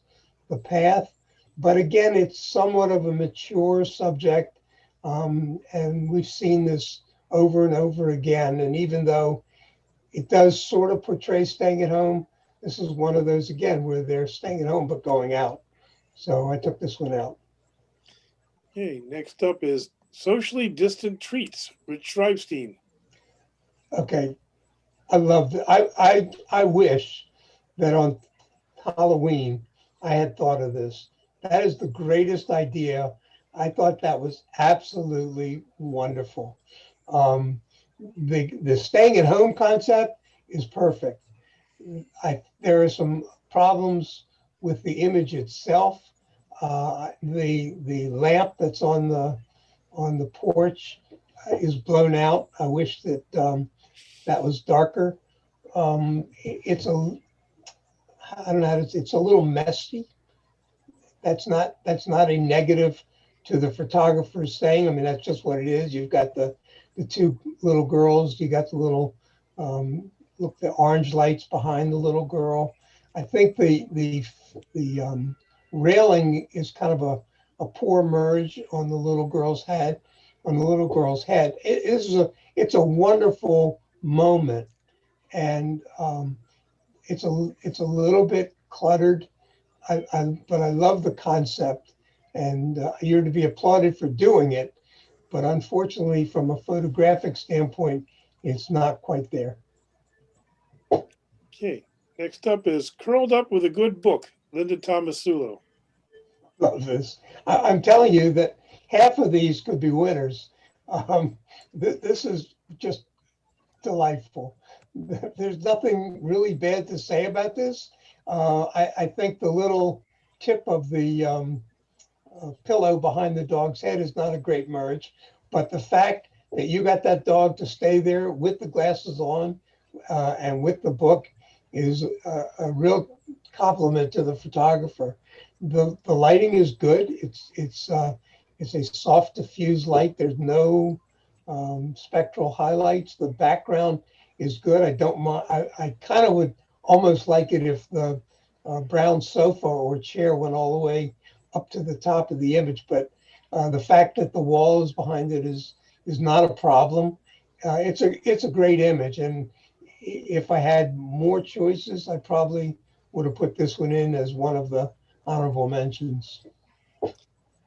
the path, but again, it's somewhat of a mature subject, and we've seen this over and over again. And even though it does sort of portray staying at home, this is one of those again where they're staying at home but going out. So I took this one out. Okay, next up is Socially Distant Treats, Rich Schreibstein. Okay, I love it. I wish that on Halloween I had thought of this. That is the greatest idea. I thought that was absolutely wonderful. Um, the staying at home concept is perfect. There are some problems with the image itself. The lamp that's on the porch is blown out. I wish that that was darker. It's I don't know how to, it's a little messy. That's not a negative to the photographer's saying. I mean, that's just what it is. You've got the two little girls. You got the little look, the orange lights behind the little girl. I think the railing is kind of a poor merge on the little girl's head. It's a wonderful moment, and it's a little bit cluttered. But I love the concept, and you're to be applauded for doing it. But unfortunately, from a photographic standpoint, it's not quite there. Okay, next up is Curled Up with a Good Book, Linda Tomasulo. Love this. I'm telling you that half of these could be winners. This is just delightful. There's nothing really bad to say about this. I think the little tip of the pillow behind the dog's head is not a great merge, but the fact that you got that dog to stay there with the glasses on and with the book is a real compliment to the photographer. The lighting is good. It's a soft diffuse light. There's no spectral highlights. The background is good. I don't mind. I kind of would almost like it if the brown sofa or chair went all the way up to the top of the image, but the fact that the wall is behind it is not a problem. It's a great image, and if I had more choices, I probably would have put this one in as one of the honorable mentions.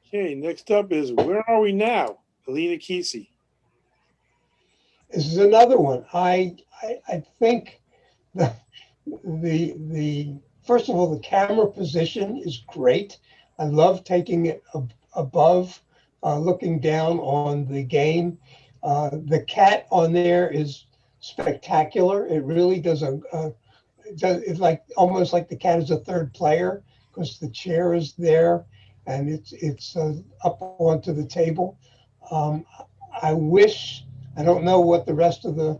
Okay, next up is Where Are We Now? Alina Kesey. This is another one. I think the first of all, the camera position is great. I love taking it above, looking down on the game. The cat on there is spectacular. It really does it's like almost like the cat is a third player because the chair is there and it's up onto the table. Um, I wish, I don't know what the rest of the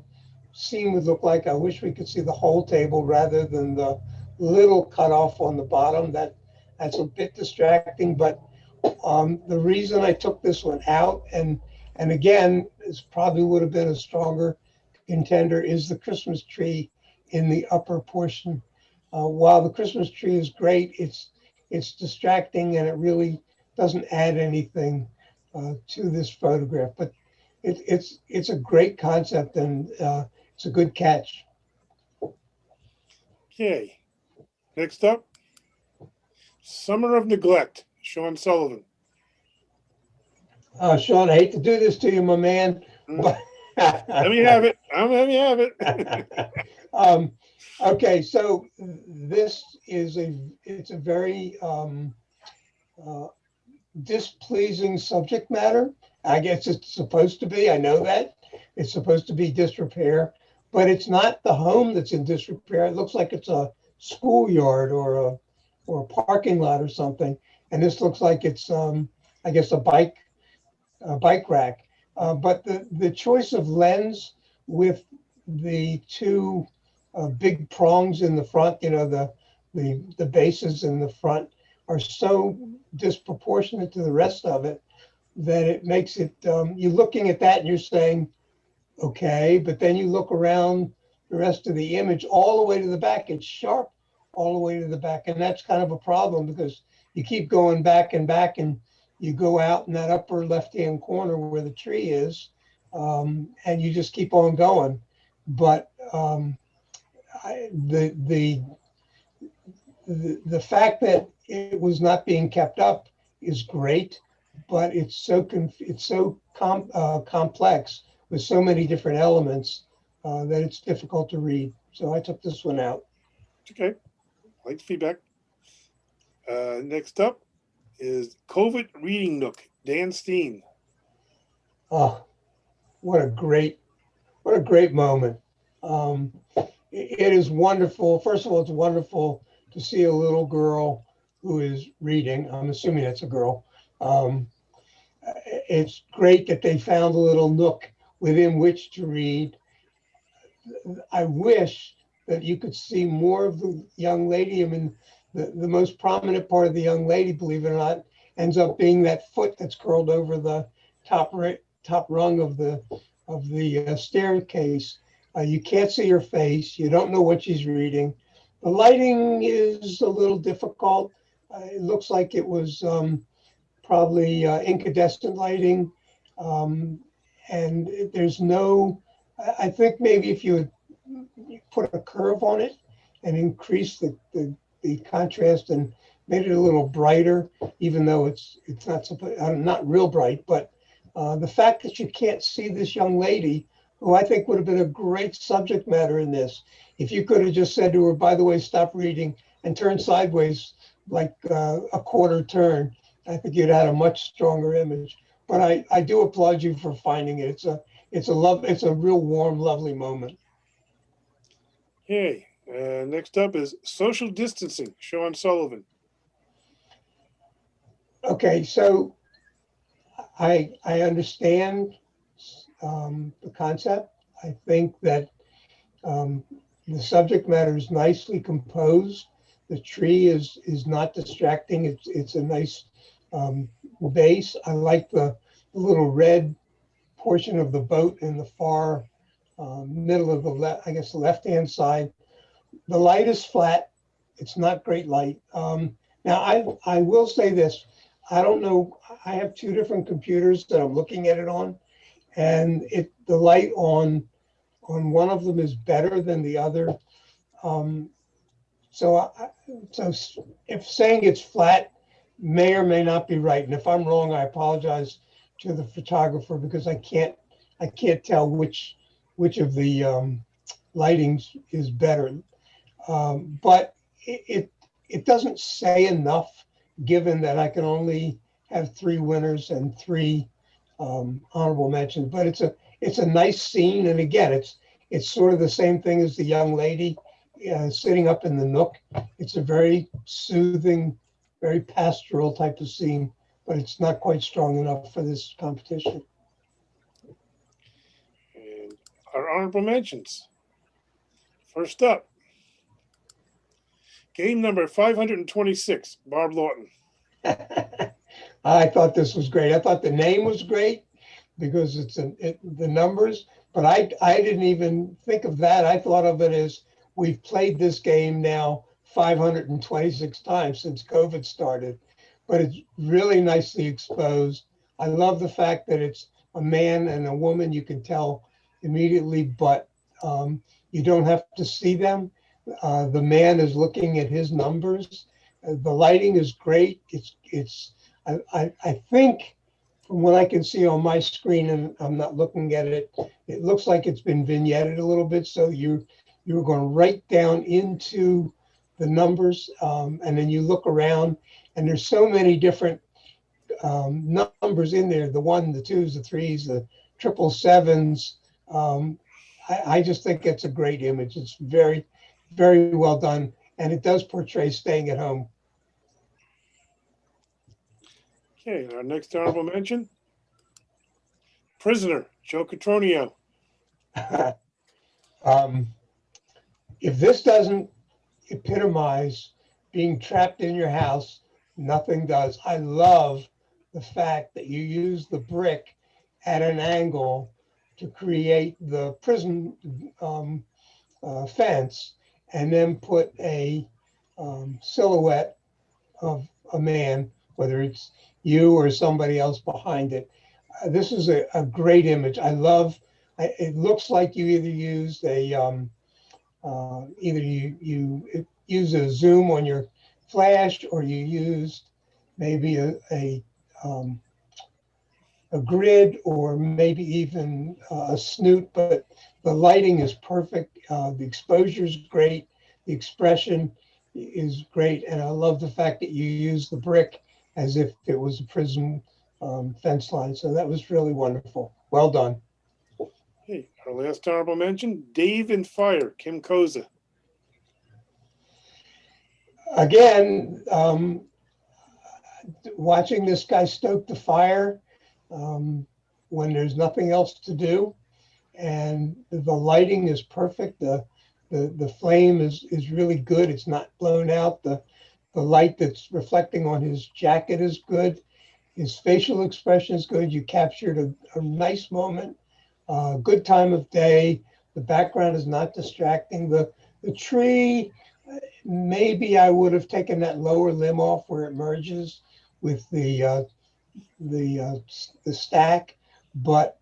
scene would look like. I wish we could see the whole table rather than the little cutoff on the bottom. That's a bit distracting, but the reason I took this one out, and again, this probably would have been a stronger contender, is the Christmas tree in the upper portion. While the Christmas tree is great, it's distracting and it really doesn't add anything to this photograph. But it's a great concept and it's a good catch. Okay, next up, Summer of Neglect, Sean Sullivan. Sean, I hate to do this to you, my man. But Let me have it. Let me have it. Okay, so this is it's a very displeasing subject matter. I guess it's supposed to be. I know that it's supposed to be disrepair, but it's not the home that's in disrepair. It looks like it's a schoolyard or a parking lot or something. And this looks like it's I guess a bike rack. But the choice of lens with the two big prongs in the front, you know, the bases in the front are so disproportionate to the rest of it that it makes it, you're looking at that and you're saying, okay, but then you look around the rest of the image all the way to the back, it's sharp all the way to the back. And that's kind of a problem because you keep going back and you go out in that upper left-hand corner where the tree is, and you just keep on going. But the fact that it was not being kept up is great, but it's so complex with so many different elements that it's difficult to read. So I took this one out. Okay, like the feedback. Next up is COVID Reading Nook, Dan Steen. Oh, what a great moment. It is wonderful. First of all, it's wonderful to see a little girl who is reading. I'm assuming it's a girl. It's great that they found a little nook within which to read. I wish that you could see more of the young lady. I mean, the most prominent part of the young lady, believe it or not, ends up being that foot that's curled over the top rung of the staircase. You can't see her face. You don't know what she's reading. The lighting is a little difficult. It looks like it was probably incandescent lighting. And there's no, I think maybe if you would put a curve on it and increase the contrast and made it a little brighter, even though it's not real bright, but the fact that you can't see this young lady, who I think would have been a great subject matter in this, if you could have just said to her, by the way, stop reading and turn sideways like a quarter turn, I think you'd had a much stronger image. But I do applaud you for finding it. It's a real warm, lovely moment. Okay, next up is Social Distancing, Sean Sullivan. Okay, so I understand the concept. I think that the subject matter is nicely composed. The tree is not distracting. It's a nice base. I like the little red portion of the boat in the far middle of the left-hand side. The light is flat. It's not great light. Now I will say this. I don't know. I have two different computers that I'm looking at it on, and the light on one of them is better than the other. So, if saying it's flat may or may not be right, and if I'm wrong, I apologize to the photographer because I can't tell which of the lightings is better. But it doesn't say enough, given that I can only have 3 winners and 3 honorable mentions. But it's a nice scene, and again, it's sort of the same thing as the young lady sitting up in the nook. It's a very soothing, very pastoral type of scene, but it's not quite strong enough for this competition. And our honorable mentions. First up, game number 526, Barb Lawton. I thought this was great. I thought the name was great because the numbers, but I didn't even think of that. I thought of it as we've played this game now 526 times since COVID started, but it's really nicely exposed. I love the fact that it's a man and a woman. You can tell immediately, but you don't have to see them. The man is looking at his numbers. The lighting is great. I think from what I can see on my screen, and I'm not looking at it, it looks like it's been vignetted a little bit. So you're going right down into the numbers, and then you look around, and there's so many different numbers in there: the 1, the 2s, the 3s, the 777s. I just think it's a great image. It's very, very well done, and it does portray staying at home. Okay, and our next honorable mention, Prisoner, Joe Catronio. If this doesn't epitomize being trapped in your house, nothing does. I love the fact that you use the brick at an angle to create the prison fence, and then put a silhouette of a man, whether it's you or somebody else behind it. This is a great image. I love. It looks like you either used you use a zoom on your flash, or you used maybe a grid, or maybe even a snoot, but the lighting is perfect. The exposure is great. The expression is great. And I love the fact that you use the brick as if it was a prison fence line. So that was really wonderful. Well done. Hey, our last honorable mention, Dave and Fire, Kim Koza. Again, watching this guy stoke the fire when there's nothing else to do, and the lighting is perfect. The flame is really good. It's not blown out. The light that's reflecting on his jacket is good. His facial expression is good. You captured a nice moment. Good time of day. The background is not distracting. The tree, maybe I would have taken that lower limb off where it merges with the stack, but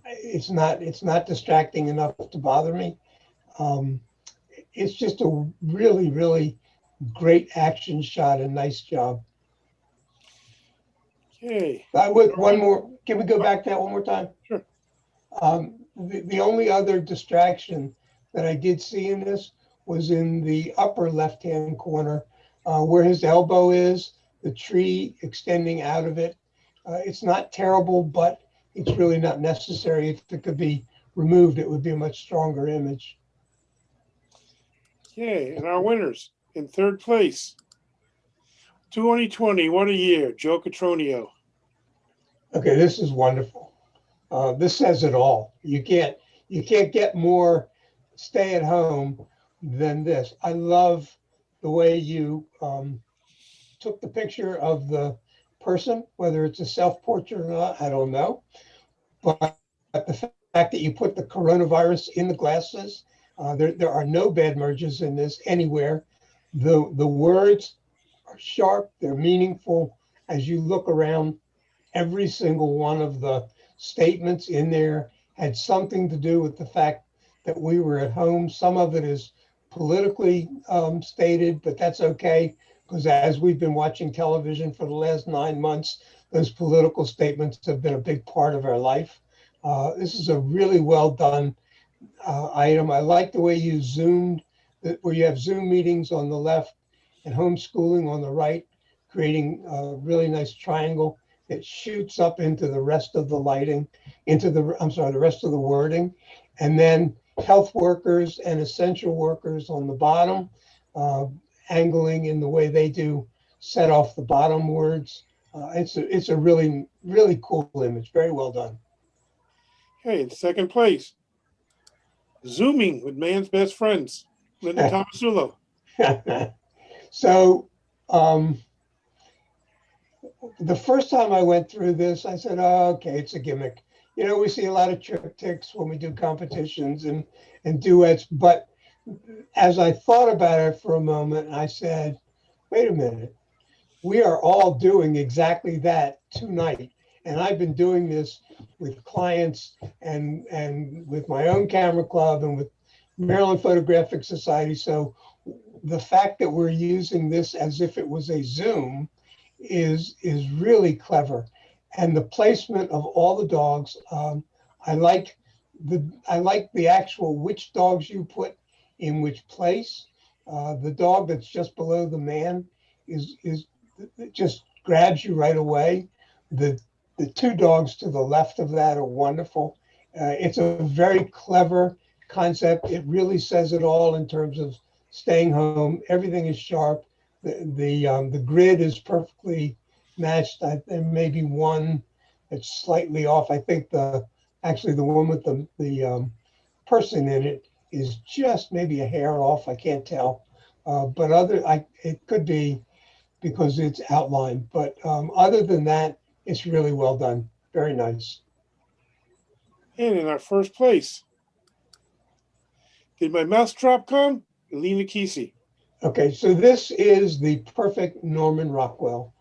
it's not distracting enough to bother me. It's just a really, really great action shot, and nice job. Okay. One more. Can we go back to that one more time? Sure. The only other distraction that I did see in this was in the upper left-hand corner, where his elbow is, the tree extending out of it. It's not terrible, but it's really not necessary. If it could be removed, it would be a much stronger image. Okay, and our winners in third place, 2020, what a year, Joe Catronio. Okay, this is wonderful. This says it all. You can't get more stay at home than this. I love the way you took the picture of the person, whether it's a self-portrait or not, I don't know. But the fact that you put the coronavirus in the glasses, there are no bad merges in this anywhere. The words are sharp, they're meaningful. As you look around, every single one of the statements in there had something to do with the fact that we were at home. Some of it is politically stated, but that's okay, because as we've been watching television for the last 9 months, those political statements have been a big part of our life. This is a really well done item. I like the way you zoomed, where you have Zoom meetings on the left and homeschooling on the right, creating a really nice triangle that shoots up into the rest of the lighting, the rest of the wording. And then health workers and essential workers on the bottom, angling in the way they do set off the bottom words. It's a really, really cool image. Very well done. Okay, in second place, Zooming with Man's Best Friends, Linda Tomasulo. So the first time I went through this, I said, oh, okay, it's a gimmick. You know, we see a lot of triptychs when we do competitions and duets. But as I thought about it for a moment, I said, wait a minute. We are all doing exactly that tonight. And I've been doing this with clients and with my own camera club and with Maryland Photographic Society. So the fact that we're using this as if it was a Zoom is really clever. And the placement of all the dogs, I like the actual which dogs you put in which place. The dog that's just below the man is it just grabs you right away. The two dogs to the left of that are wonderful. It's a very clever concept. It really says it all in terms of staying home. Everything is sharp. The grid is perfectly matched. There may be one that's slightly off. I think the one with the person in it is just maybe a hair off. I can't tell, but it could be because it's outlined. But other than that, it's really well done. Very nice. And in our first place, Did My Mouse Drop Come? Lena Kesey. Okay, so this is the perfect Norman Rockwell.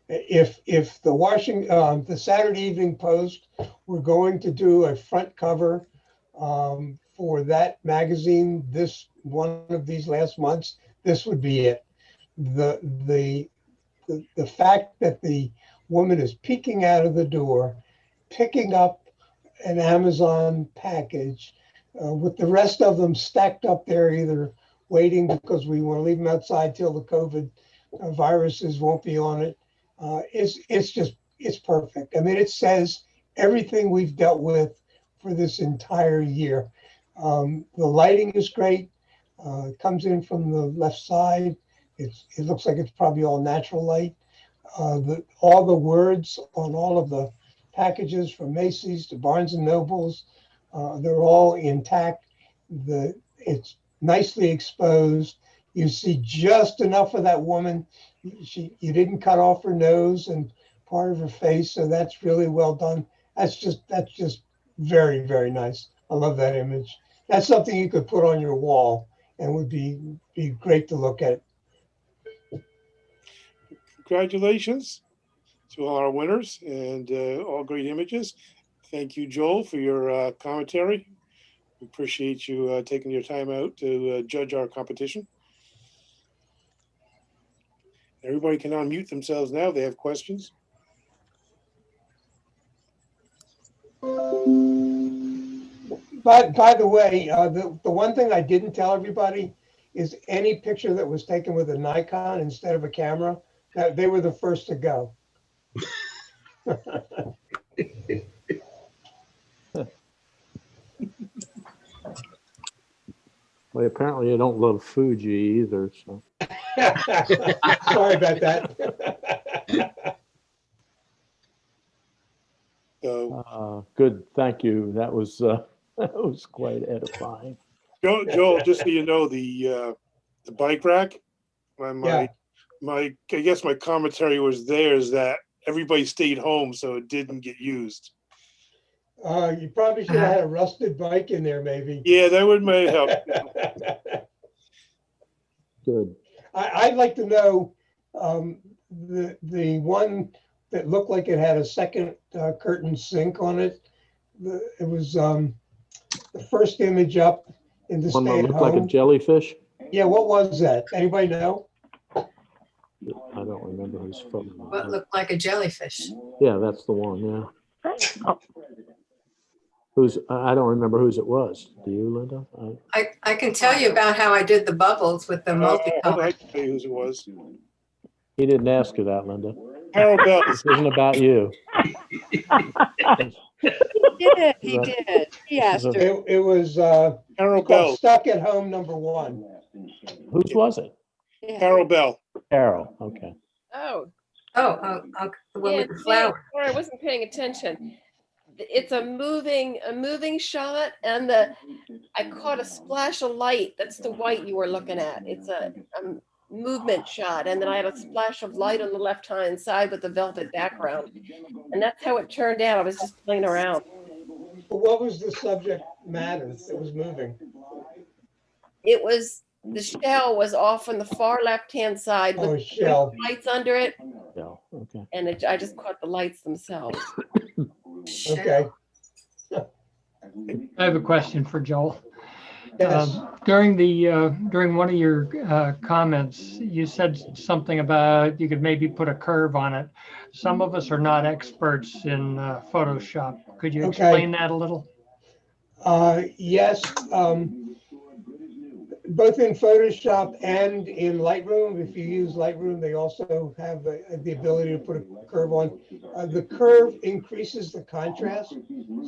If the Saturday Evening Post were going to do a front cover for that magazine, this one of these last months, this would be it. The fact that the woman is peeking out of the door, picking up an Amazon package, with the rest of them stacked up there, either waiting because we want to leave them outside till the COVID viruses won't be on it. It's perfect. I mean, it says everything we've dealt with for this entire year. The lighting is great. It comes in from the left side. It looks like it's probably all natural light. All the words on all of the packages from Macy's to Barnes and Nobles, they're all intact. It's nicely exposed. You see just enough of that woman. You didn't cut off her nose and part of her face, so that's really well done. That's just very, very nice. I love that image. That's something you could put on your wall and would be great to look at. Congratulations to all our winners and all great images. Thank you, Joel, for your commentary. We appreciate you taking your time out to judge our competition. Everybody can unmute themselves now if they have questions. But by the way, the one thing I didn't tell everybody is any picture that was taken with a Nikon instead of a camera, that they were the first to go. Well, apparently you don't love Fuji either, so. Sorry about that. Good, thank you. That was quite edifying. Joel, just so you know, the bike rack, I guess my commentary was there is that everybody stayed home, so it didn't get used. You probably should have had a rusted bike in there, maybe. Yeah, that would may help. Good. I'd like to know the one that looked like it had a second curtain sink on it. It was the first image up in the One stay that at looked like a home. jellyfish? Yeah, what was that? Anybody know? I don't remember whose photo. it What was. looked like a jellyfish. Yeah, that's the one, yeah. Who's, I don't remember whose it was. Do you, Linda? I can tell you about how I did the bubbles with the I'd multicolor. like to tell you whose it was. He didn't ask you that, Linda. Harold Bell. This isn't about you. He did. He asked her. It was Harold called Bell. Stuck at Home #1. Whose was it? Yeah. Harold Bell. Carol, okay. Oh, Oh, the one yeah, with the flower. or I wasn't paying attention. It's a moving shot, and I caught a splash of light. That's the white you were looking at. It's a movement shot, and then I had a splash of light on the left-hand side with the velvet background, and that's how it turned out. I was just playing around. But what was the subject matter that was moving? It was the shell was off on the far left-hand side Oh, with a shell. lights under it, Yeah, okay. and I just caught the lights themselves. Okay. I have a question for Joel. Yes. During one of your comments, you said something about you could maybe put a curve on it. Some of us are not experts in Photoshop. Could you Okay. explain that a little? Yes, both in Photoshop and in Lightroom. If you use Lightroom, they also have the ability to put a curve on. The curve increases the contrast.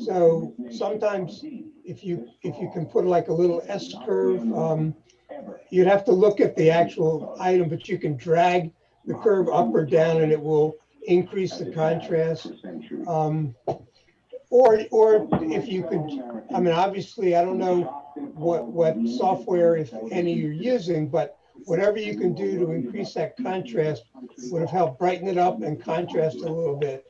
So sometimes if you can put like a little S curve, you'd have to look at the actual item, but you can drag the curve up or down and it will increase the contrast. Or if you could, I mean, obviously, I don't know what software, if any, you're using, but whatever you can do to increase that contrast would have helped brighten it up and contrast it a little bit.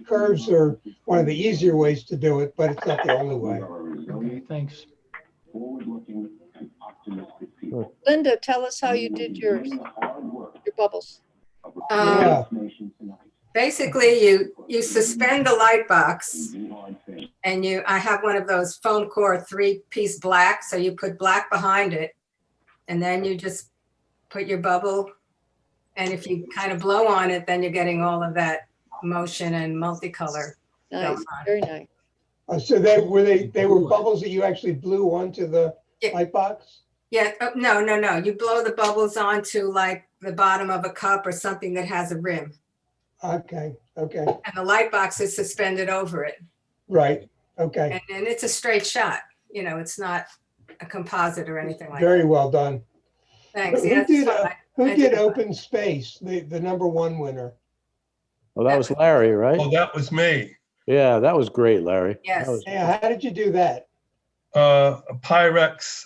Curves are one of the easier ways to do it, but it's not the only way. Okay, thanks. Linda, tell us how you did your bubbles. Yeah, Basically, you suspend the light box, and I have one of those foam core 3-piece black, so you put black behind it, and then you just put your bubble, and if you kind of blow on it, then you're getting all of that motion and multicolor. Nice, very nice. so they were bubbles that you actually blew onto the Yeah. light box? Yeah, no. You blow the bubbles onto like the bottom of a cup or something that has a rim, Okay, and the light box is suspended over it. right, okay. And it's a straight shot. It's not a composite or anything like that. Very well done. Thanks. Who Yeah, that's did, fine. Who I did did Open Space, the #1 winner? Well, that was Larry, right? Oh, that was me. Yeah, that was great, Larry. Yes. That was- Yeah, how did you do that? A Pyrex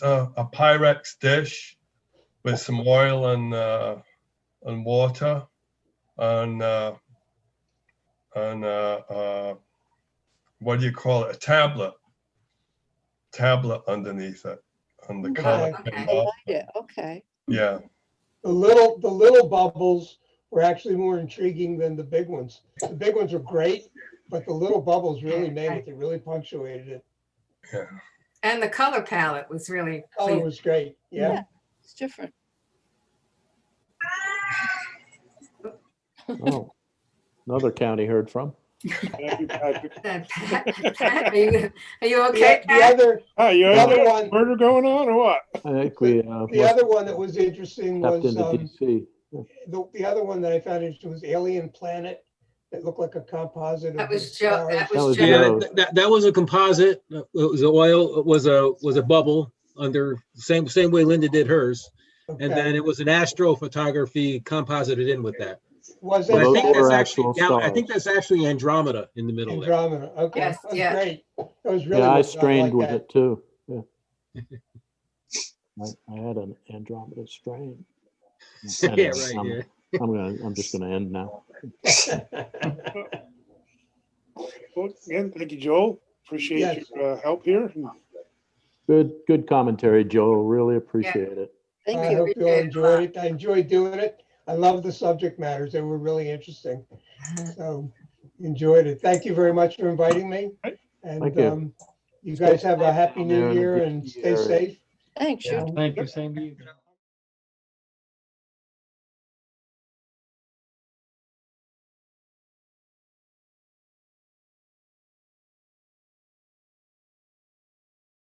dish with some oil and water and what do you call it? A tablet underneath it, and the color Okay. came I up. like it. Okay. Yeah, The little bubbles were actually more intriguing than the big ones. The big ones were great, but the little bubbles really made it. They really punctuated it. yeah. And the color palette was really Color pleasing. was great. Yeah. It's different. Oh, another county heard from. Thank you, Patrick. Pat, are you okay, The Pat? other, Hi, you The other have one- murder going on or what? I think we the must other one that was interesting have was, stepped into DC. the other one that I found interesting was Alien Planet. That looked like a composite. That of was the Joe. stars. That That was was Joe. Joe. Yeah, that was a composite. It was a oil. It was a bubble under same way Linda did hers, and then Okay. it was an astrophotography composited in with that. Was And it I think Those were that's actually actual I think that's actually Andromeda in the middle there. Andromeda? Okay, Yes, that was yeah. great. That was really. Yeah, I well done. strained with like it too. Yeah. I had an Andromeda strain. Yeah, Anyway, right. Yeah. I'm just gonna end now. that. Well, again, thank you, Joel. Appreciate Yes. your help here. Good commentary, Joel. Really appreciate it. Thank I you. hope you all enjoyed it. I enjoyed doing it. I love the subject matters. They were really interesting. So enjoyed it. Thank you very much for inviting me. And Thank you. you guys have a happy Stay safe new down there in the year DC and stay area. safe. Thanks, you. Thank you, same to you.